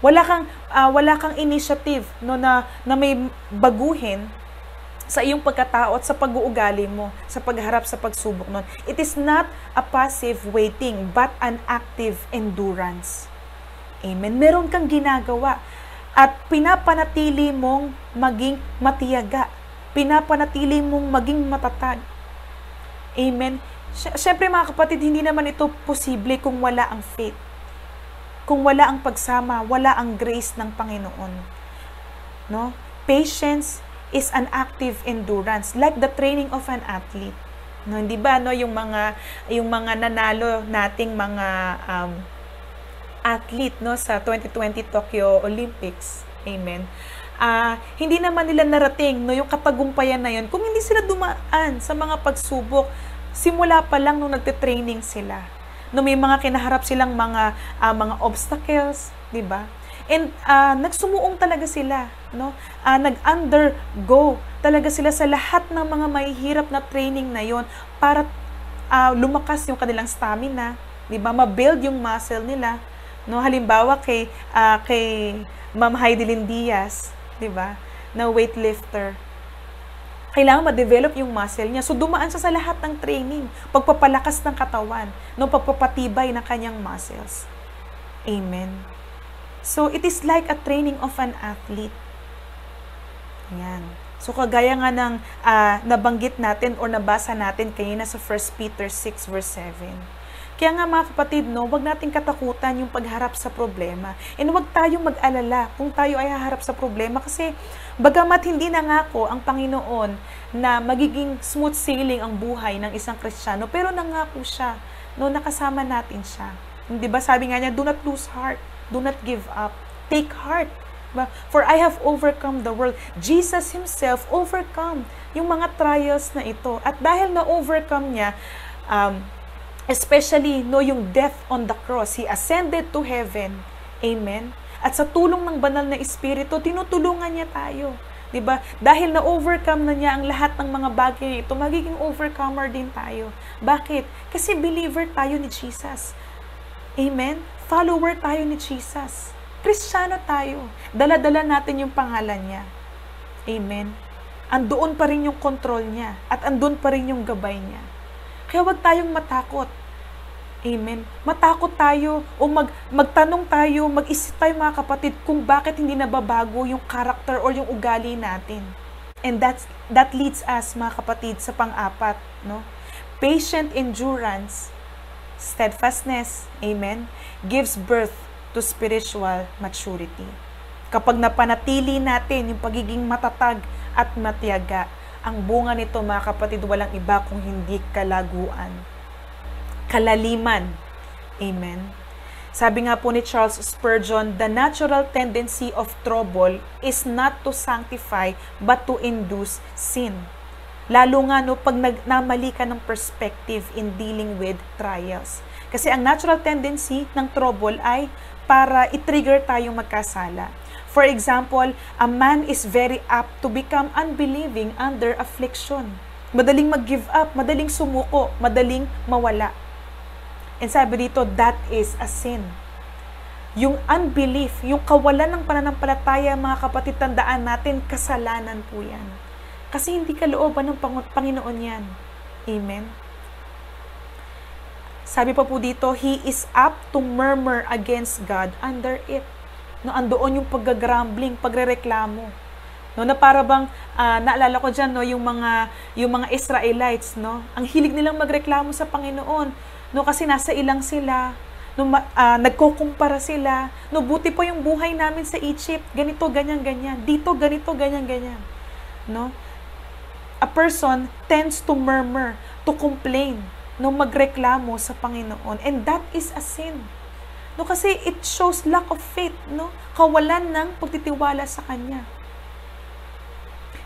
wala kang initiative, na may baguhin sa iyong pagkatao at sa pag-uugali mo, sa pagharap sa pagsubok nun. It is not a passive waiting, but an active endurance. Amen. Meron kang ginagawa at pinapanatili mong maging matiyaga. Pinapanatili mong maging matatag. Amen. Siyempre mga kapatid, hindi naman ito posible kung wala ang faith. Kung wala ang pagsama, wala ang grace ng Panginoon. Patience is an active endurance, like the training of an athlete. No, hindi ba no yung mga nanalo nating mga athlete no sa 2020 Tokyo Olympics. Amen. Hindi naman nila narating no yung katagumpayan na yun kung hindi sila dumaan sa mga pagsubok simula pa lang nung nagte-training sila. No, may mga kinaharap silang mga obstacles, 'di ba? And nagsumuong talaga sila, no? Nag-undergo talaga sila sa lahat ng mga mahihirap na training na yon para lumakas yung kanilang stamina, 'di ba? Ma-build yung muscle nila. No, halimbawa kay Ma'am Heidelin Diaz, 'di ba? Na weightlifter. Kailangan ma-develop yung muscle niya. So dumaan siya sa lahat ng training, pagpapalakas ng katawan, no, pagpapatibay ng kanyang muscles. Amen. So it is like a training of an athlete. Yan. So kagaya nga ng nabanggit natin or nabasa natin kanina sa 1 Peter 6 verse 7. Kaya nga mga kapatid, no, wag nating katakutan yung pagharap sa problema. And wag tayong mag-alala kung tayo ay haharap sa problema kasi bagamat hindi nangako ang Panginoon na magiging smooth sailing ang buhay ng isang Kristiyano, pero nangako siya, no, nakasama natin siya. Hindi ba sabi nga niya, do not lose heart, do not give up, take heart. For I have overcome the world. Jesus Himself overcome yung mga trials na ito. At dahil na-overcome niya, especially no yung death on the cross, He ascended to heaven. Amen. At sa tulong ng banal na Espiritu, tinutulungan niya tayo. 'Di ba? Dahil na-overcome na niya ang lahat ng mga bagay na ito, magiging overcomer din tayo. Bakit? Kasi believer tayo ni Jesus. Amen. Follower tayo ni Jesus. Kristiyano tayo. Dala-dala natin yung pangalan niya. Amen. Andoon pa rin yung control niya at andun pa rin yung gabay niya. Kaya wag tayong matakot. Amen. Matakot tayo o magtanong tayo, mag-isip tayo mga kapatid kung bakit hindi nababago yung character or yung ugali natin. And that leads us mga kapatid sa pang-apat, no? Patient endurance, steadfastness, amen, gives birth to spiritual maturity. Kapag napanatili natin yung pagiging matatag at matiyaga, ang bunga nito mga kapatid, walang iba kung hindi kalaguan. Kalaliman. Amen. Sabi nga po ni Charles Spurgeon, the natural tendency of trouble is not to sanctify but to induce sin. Lalo nga no, pag namali ka ng perspective in dealing with trials. Kasi ang natural tendency ng trouble ay para i-trigger tayong magkasala. For example, a man is very apt to become unbelieving under affliction. Madaling mag-give up, madaling sumuko, madaling mawala. And sabi dito, that is a sin. Yung unbelief, yung kawalan ng pananampalataya, mga kapatid, tandaan natin, kasalanan po yan. Kasi hindi kalooban ng Panginoon yan. Amen? Sabi pa po dito, he is apt to murmur against God under it. No, andoon yung pagga-grumbling, pagrereklamo. No, na para bang naalala ko diyan no yung mga Israelites, no. Ang hilig nilang magreklamo sa Panginoon, no, kasi nasa ilang sila, no, nagkukumpara sila. No, buti pa yung buhay namin sa Egypt, ganito ganyan ganyan. Dito ganito ganyan ganyan. No? A person tends to murmur, to complain, no, magreklamo sa Panginoon, and that is a sin. No, kasi it shows lack of faith, no? Kawalan ng pagtitiwala sa Kanya.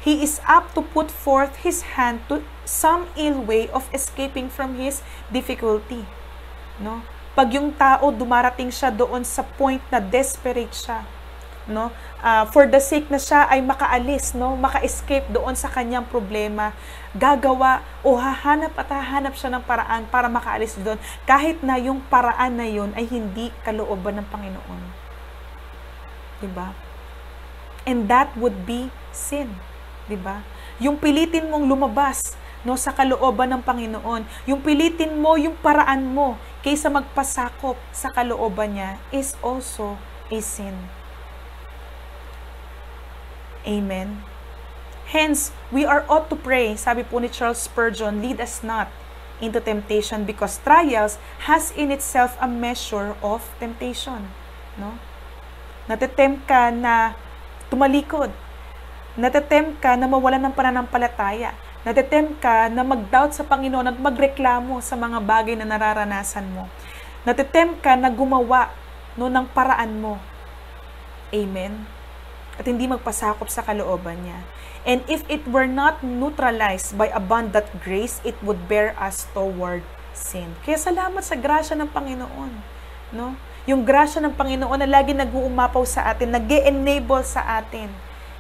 He is apt to put forth his hand to some ill way of escaping from his difficulty, no? Pag yung tao dumarating siya doon sa point na desperate siya, no? For the sake na siya ay makaalis, no? Maka-escape doon sa kanyang problema, gagawa o hahanap siya ng paraan para makaalis doon, kahit na yung paraan na yun ay hindi kalooban ng Panginoon. Diba? And that would be sin. Diba? Yung pilitin mong lumabas, no, sa kalooban ng Panginoon, yung pilitin mo yung paraan mo kaysa magpasakop sa kalooban niya is also a sin. Amen. Hence, we are ought to pray, sabi po ni Charles Spurgeon, lead us not into temptation because trials has in itself a measure of temptation. No? Natitempt ka na tumalikod. Natitempt ka na mawalan ng pananampalataya. Natitempt ka na mag-doubt sa Panginoon at magreklamo sa mga bagay na nararanasan mo. Natitempt ka na gumawa ng paraan mo. Amen? At hindi magpasakop sa kalooban niya. And if it were not neutralized by abundant grace, it would bear us toward sin. Kaya salamat sa grasya ng Panginoon. No? Yung grasya ng Panginoon na lagi nag-uumapaw sa atin, nag-e-enable sa atin.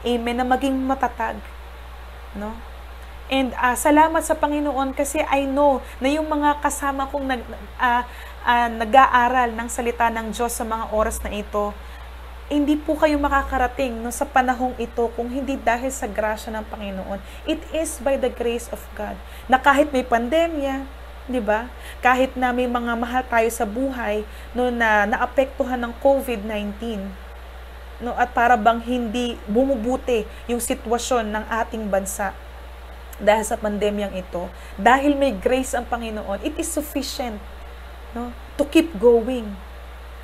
Amen? Na maging matatag. No? And salamat sa Panginoon kasi I know na yung mga kasama kong nag-aaral ng salita ng Diyos sa mga oras na ito, hindi po kayo makakarating sa panahong ito kung hindi dahil sa grasya ng Panginoon. It is by the grace of God. Na kahit may pandemya, di ba? Kahit na may mga mahal tayo sa buhay na naapektuhan ng COVID-19, at para bang hindi bumubuti yung sitwasyon ng ating bansa dahil sa pandemyang ito, dahil may grace ang Panginoon, it is sufficient to keep going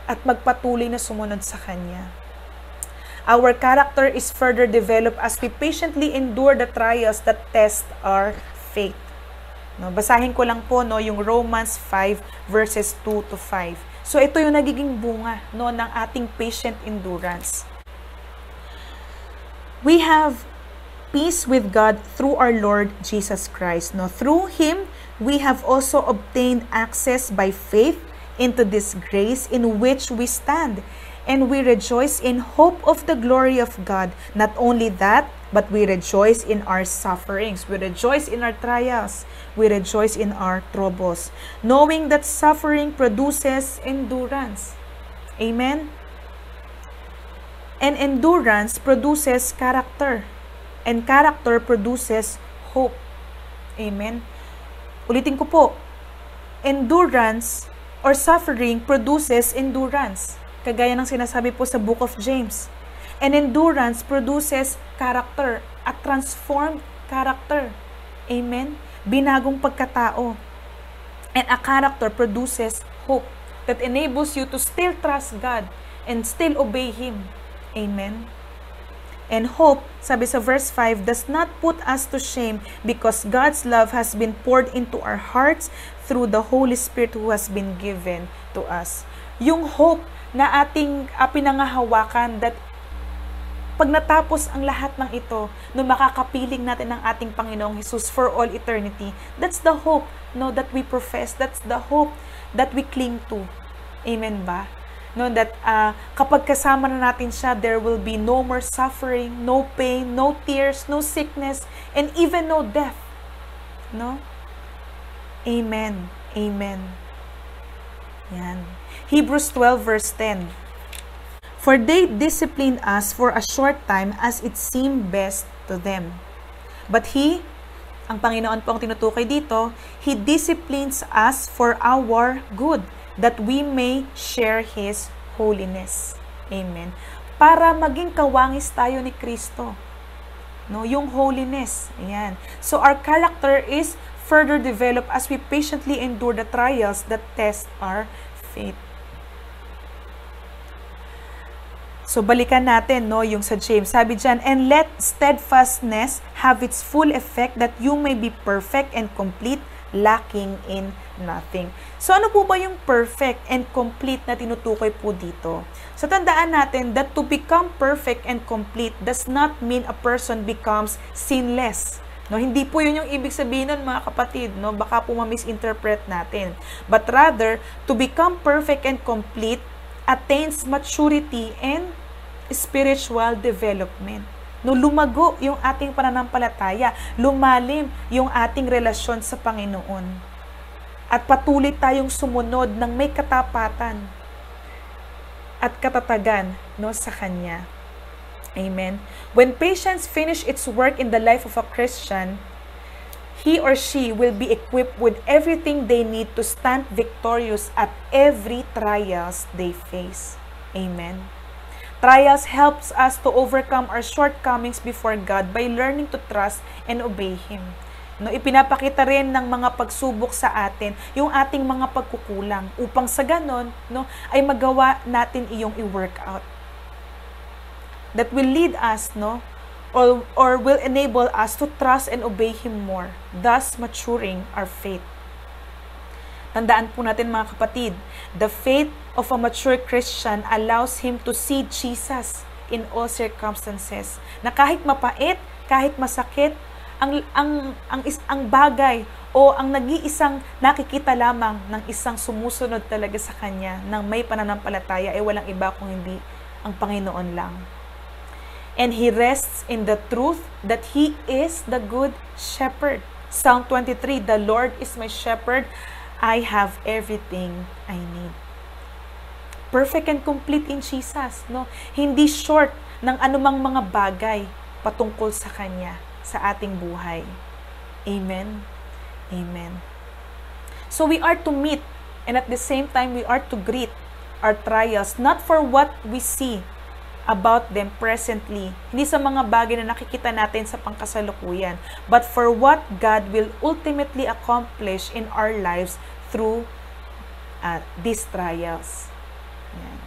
at magpatuloy na sumunod sa Kanya. Our character is further developed as we patiently endure the trials that test our faith. Basahin ko lang po yung Romans 5 verses 2 to 5. So ito yung nagiging bunga ng ating patient endurance. We have peace with God through our Lord Jesus Christ. Through Him, we have also obtained access by faith into this grace in which we stand, and we rejoice in hope of the glory of God. Not only that, but we rejoice in our sufferings. We rejoice in our trials. We rejoice in our troubles, knowing that suffering produces endurance. Amen? And endurance produces character. And character produces hope. Amen? Ulitin ko po, endurance or suffering produces endurance. Kagaya ng sinasabi po sa Book of James. And endurance produces character, a transformed character. Amen? Binagong pagkatao. And a character produces hope that enables you to still trust God and still obey Him. Amen? And hope, sabi sa verse 5, does not put us to shame because God's love has been poured into our hearts through the Holy Spirit who has been given to us. Yung hope na ating pinangahawakan, that pag natapos ang lahat ng ito, makakapiling natin ng ating Panginoong Jesus for all eternity, that's the hope that we profess. That's the hope that we cling to. Amen ba? That kapag kasama na natin siya, there will be no more suffering, no pain, no tears, no sickness, and even no death. Amen. Amen. Yan. Hebrews 12 verse 10. For they disciplined us for a short time as it seemed best to them. But He, ang Panginoon po ang tinutukoy dito, He disciplines us for our good, that we may share His holiness. Amen. Para maging kawangis tayo ni Kristo. Yung holiness. Ayan. So our character is further developed as we patiently endure the trials that test our faith. So balikan natin yung sa James. Sabi diyan, and let steadfastness have its full effect, that you may be perfect and complete, lacking in nothing. So ano po ba yung perfect and complete na tinutukoy po dito? So tandaan natin that to become perfect and complete does not mean a person becomes sinless. Hindi po yun yung ibig sabihin nun, mga kapatid. Baka po ma-misinterpret natin. But rather, to become perfect and complete attains maturity and spiritual development. Lumago yung ating pananampalataya, lumalim yung ating relasyon sa Panginoon. At patuloy tayong sumunod ng may katapatan at katatagan sa Kanya. Amen. When patience finish its work in the life of a Christian, he or she will be equipped with everything they need to stand victorious at every trials they face. Amen. Trials helps us to overcome our shortcomings before God by learning to trust and obey Him. Ipinapakita rin ng mga pagsubok sa atin yung ating mga pagkukulang upang sa ganon ay magawa natin iyong i-work out. That will lead us or will enable us to trust and obey Him more, thus maturing our faith. Tandaan po natin mga kapatid, the faith of a mature Christian allows him to see Jesus in all circumstances. Na kahit mapait, kahit masakit, ang bagay o ang nag-iisang nakikita lamang ng isang sumusunod talaga sa Kanya, ng may pananampalataya, ay walang iba kung hindi ang Panginoon lang. And he rests in the truth that He is the good shepherd. Psalm 23, the Lord is my shepherd, I have everything I need. Perfect and complete in Jesus, no? Hindi short ng anumang mga bagay patungkol sa Kanya, sa ating buhay. Amen. Amen. So we are to meet, and at the same time we are to greet our trials, not for what we see about them presently, hindi sa mga bagay na nakikita natin sa pangkasalukuyan, but for what God will ultimately accomplish in our lives through these trials. Yan.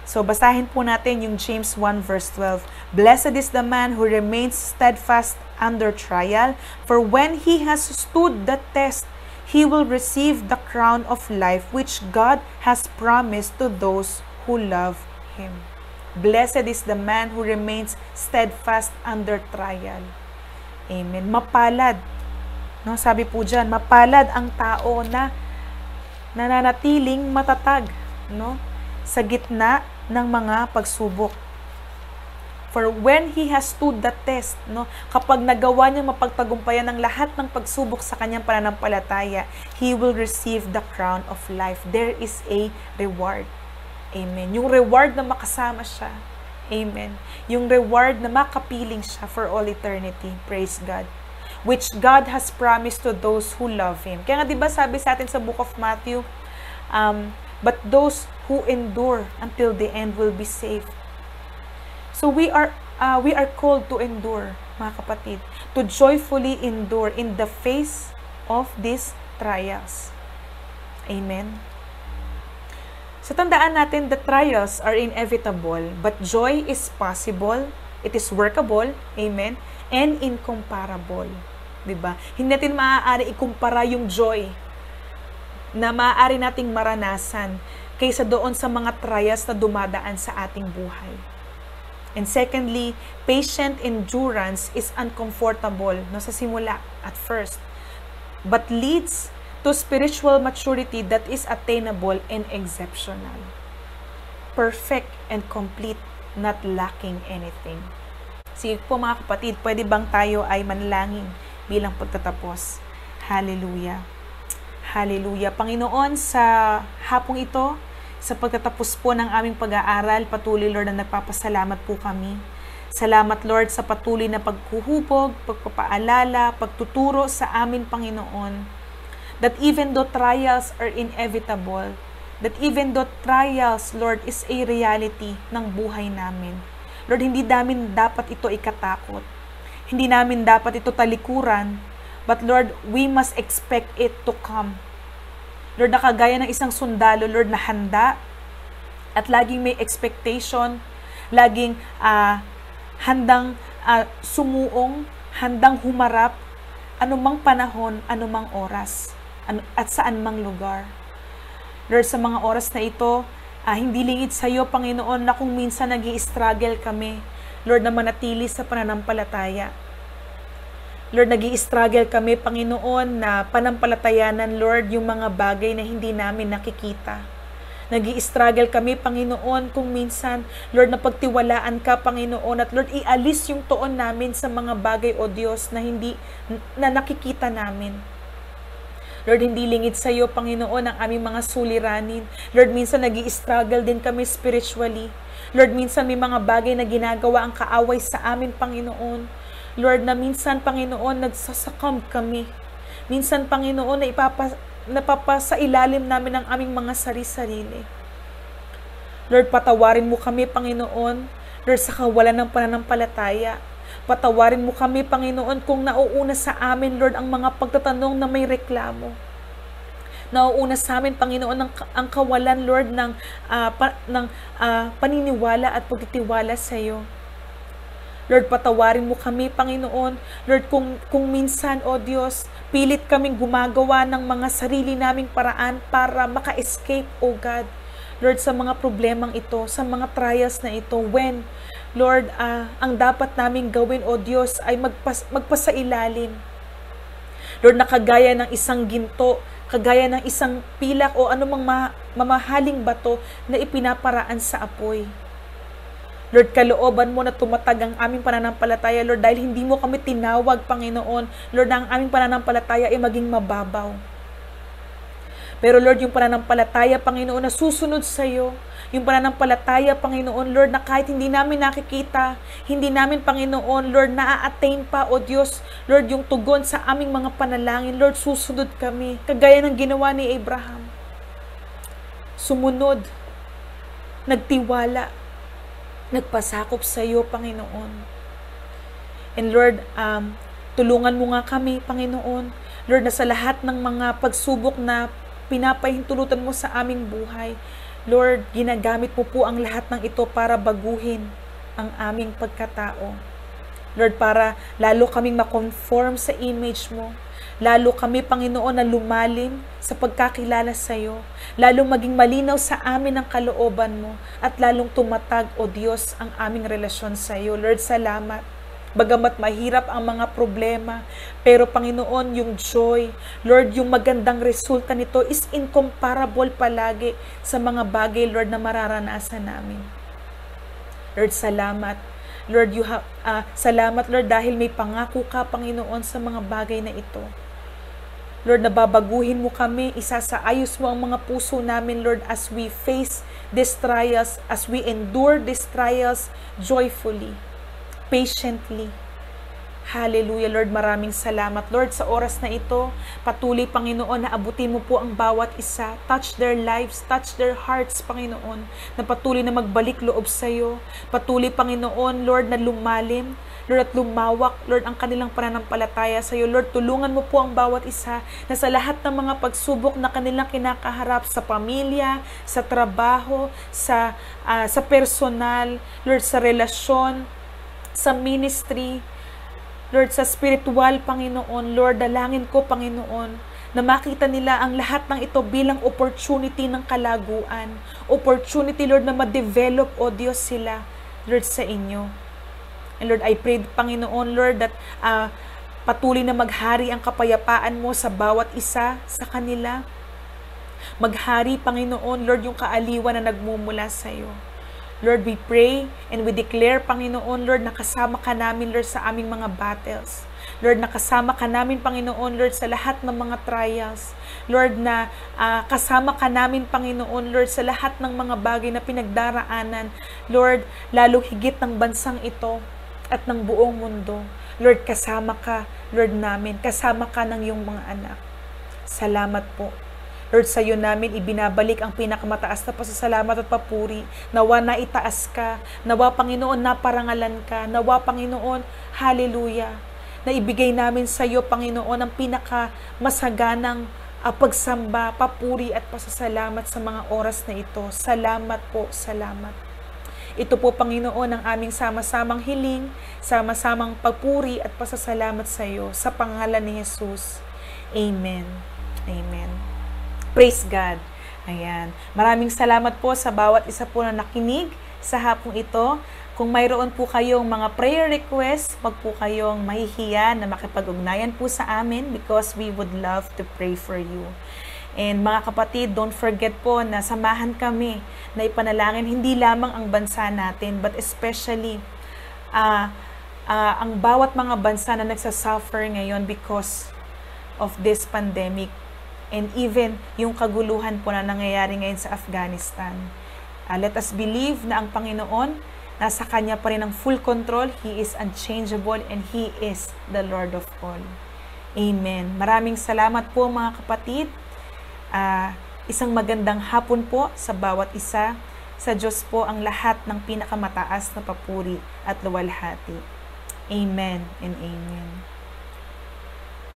So, basahin po natin yung James 1 verse 12. Blessed is the man who remains steadfast under trial, for when he has stood the test, he will receive the crown of life which God has promised to those who love Him. Blessed is the man who remains steadfast under trial. Amen. Mapalad. No, sabi po dyan, mapalad ang tao na nananatiling matatag, no, sa gitna ng mga pagsubok. For when he has stood the test, no, kapag nagawa niya mapagtagumpayan ng lahat ng pagsubok sa kanyang pananampalataya, he will receive the crown of life. There is a reward. Amen. Yung reward na makasama siya. Amen. Yung reward na makapiling siya for all eternity. Praise God. Which God has promised to those who love Him. Kaya nga diba sabi sa atin sa book of Matthew, but those who endure until the end will be saved. So we are called to endure, mga kapatid. To joyfully endure in the face of these trials. Amen. So, tandaan natin, the trials are inevitable, but joy is possible, it is workable, amen, and incomparable. Diba? Hindi natin maaari ikumpara yung joy na maaari nating maranasan kaysa doon sa mga trials na dumadaan sa ating buhay. And secondly, patient endurance is uncomfortable, no, sa simula, at first, but leads to spiritual maturity that is attainable and exceptional. Perfect and complete, not lacking anything. Sige po mga kapatid, pwede bang tayo ay manalangin bilang pagtatapos? Hallelujah. Hallelujah. Panginoon, sa hapong ito, sa pagtatapos po ng aming pag-aaral, patuloy Lord na nagpapasalamat po kami. Salamat Lord sa patuloy na paghuhubog, pagpapaalala, pagtuturo sa amin Panginoon, that even though trials are inevitable, that even though trials, Lord, is a reality ng buhay namin. Lord, hindi namin dapat ito ikatakot. Hindi namin dapat ito talikuran. But Lord, we must expect it to come. Lord, nakagaya ng isang sundalo, Lord, na handa at laging may expectation, laging handang sumuong, handang humarap, anumang panahon, anumang oras, at saan mang lugar. Lord, sa mga oras na ito, hindi lingid sa iyo, Panginoon, na kung minsan nag-i-struggle kami, Lord, na manatili sa pananampalataya. Lord, nag-i-struggle kami, Panginoon, na panampalatayanan, Lord, yung mga bagay na hindi namin nakikita. Nag-i-struggle kami, Panginoon, kung minsan, Lord, na pagtiwalaan ka, Panginoon, at Lord, ialis yung tuon namin sa mga bagay, O Diyos, na hindi na nakikita namin. Lord, hindi lingid sa iyo, Panginoon, ang aming mga suliranin. Lord, minsan nag-i-struggle din kami spiritually. Lord, minsan may mga bagay na ginagawa ang kaaway sa amin, Panginoon. Lord, na minsan, Panginoon, nagsasakam kami. Minsan, Panginoon, napapasa ilalim namin ang aming mga sarili-sarili. Lord, patawarin mo kami, Panginoon, Lord, sa kawalan ng pananampalataya. Patawarin mo kami, Panginoon, kung nauuna sa amin, Lord, ang mga pagtatanong na may reklamo. Nauuna sa amin, Panginoon, ang kawalan, Lord, ng paniniwala at pagtitiwala sa iyo. Lord, patawarin mo kami, Panginoon. Lord, kung minsan, O Diyos, pilit kaming gumagawa ng mga sarili naming paraan para maka-escape, O God. Lord, sa mga problemang ito, sa mga trials na ito, when, Lord, ang dapat naming gawin, O Diyos, ay magpasailalim. Lord, nakagaya ng isang ginto, kagaya ng isang pilak o anumang mamahaling bato na ipinaparaan sa apoy. Lord, kalooban mo na tumatag ang aming pananampalataya, Lord, dahil hindi mo kami tinawag, Panginoon, Lord, na ang aming pananampalataya ay maging mababaw. Pero Lord, yung pananampalataya, Panginoon, na susunod sa iyo, yung pananampalataya, Panginoon, Lord, na kahit hindi namin nakikita, hindi namin, Panginoon, Lord, na-attain pa, O Diyos, Lord, yung tugon sa aming mga panalangin, Lord, susunod kami, kagaya ng ginawa ni Abraham. Sumunod, nagtiwala, nagpasakop sa iyo, Panginoon. And Lord, tulungan mo nga kami, Panginoon, Lord, na sa lahat ng mga pagsubok na pinapahintulutan mo sa aming buhay, Lord, ginagamit mo po ang lahat ng ito para baguhin ang aming pagkatao. Lord, para lalo kaming makonform sa image mo. Lalo kami, Panginoon, na lumalim sa pagkakilala sa iyo. Lalong maging malinaw sa amin ang kalooban mo. At lalong tumatag, O Diyos, ang aming relasyon sa iyo. Lord, salamat. Bagamat mahirap ang mga problema, pero Panginoon, yung joy, Lord, yung magandang resulta nito is incomparable palagi sa mga bagay, Lord, na mararanasan namin. Lord, salamat. Lord, salamat, Lord, dahil may pangako ka, Panginoon, sa mga bagay na ito. Lord, nababaguhin mo kami, isasaayos mo ang mga puso namin, Lord, as we face these trials, as we endure these trials joyfully, patiently. Hallelujah, Lord, maraming salamat, Lord, sa oras na ito. Patuloy, Panginoon, na abutin mo po ang bawat isa. Touch their lives, touch their hearts, Panginoon, na patuloy na magbalik loob sa iyo. Patuloy, Panginoon, Lord, na lumalim, Lord, at lumawak, Lord, ang kanilang pananampalataya sa iyo. Lord, tulungan mo po ang bawat isa na sa lahat ng mga pagsubok na kanilang kinakaharap sa pamilya, sa trabaho, sa personal, Lord, sa relasyon, sa ministry, Lord, sa spiritual, Panginoon, Lord, dalangin ko, Panginoon, na makita nila ang lahat ng ito bilang opportunity ng kalaguan. Opportunity, Lord, na ma-develop, O Diyos, sila, Lord, sa inyo. And Lord, I pray, Panginoon, Lord, that patuloy na maghari ang kapayapaan mo sa bawat isa sa kanila. Maghari, Panginoon, Lord, yung kaaliwan na nagmumula sa iyo. Lord, we pray and we declare, Panginoon, Lord, nakasama ka namin, Lord, sa aming mga battles. Lord, nakasama ka namin, Panginoon, Lord, sa lahat ng mga trials. Lord, na kasama ka namin, Panginoon, Lord, sa lahat ng mga bagay na pinagdaraanan. Lord, lalo higit ng bansang ito at ng buong mundo. Lord, kasama ka, Lord, namin. Kasama ka ng iyong mga anak. Salamat po. Lord, sa iyo namin ibinabalik ang pinakamataas na pasasalamat at papuri. Nawa na itaas ka. Nawa, Panginoon, naparangalan ka. Nawa, Panginoon, hallelujah. Na ibigay namin sa iyo, Panginoon, ang pinakamasaganang pagsamba, papuri at pasasalamat sa mga oras na ito. Salamat po, salamat. Ito po, Panginoon, ang aming sama-samang hiling, sama-samang papuri at pasasalamat sa iyo. Sa pangalan ni Jesus. Amen. Amen. Praise God. Ayan. Maraming salamat po sa bawat isa po na nakinig sa hapong ito. Kung mayroon po kayong mga prayer requests, wag po kayong mahihiya na makipag-ugnayan po sa amin because we would love to pray for you. And mga kapatid, don't forget po na samahan kami na ipanalangin hindi lamang ang bansa natin, but especially ang bawat mga bansa na nagsasuffer ngayon because of this pandemic. And even yung kaguluhan po na nangyayari ngayon sa Afghanistan. Let us believe na ang Panginoon, nasa Kanya pa rin ang full control. He is unchangeable and He is the Lord of all. Amen. Maraming salamat po mga kapatid. Isang magandang hapon po sa bawat isa. Sa Diyos po ang lahat ng pinakamataas na papuri at luwalhati. Amen and amen.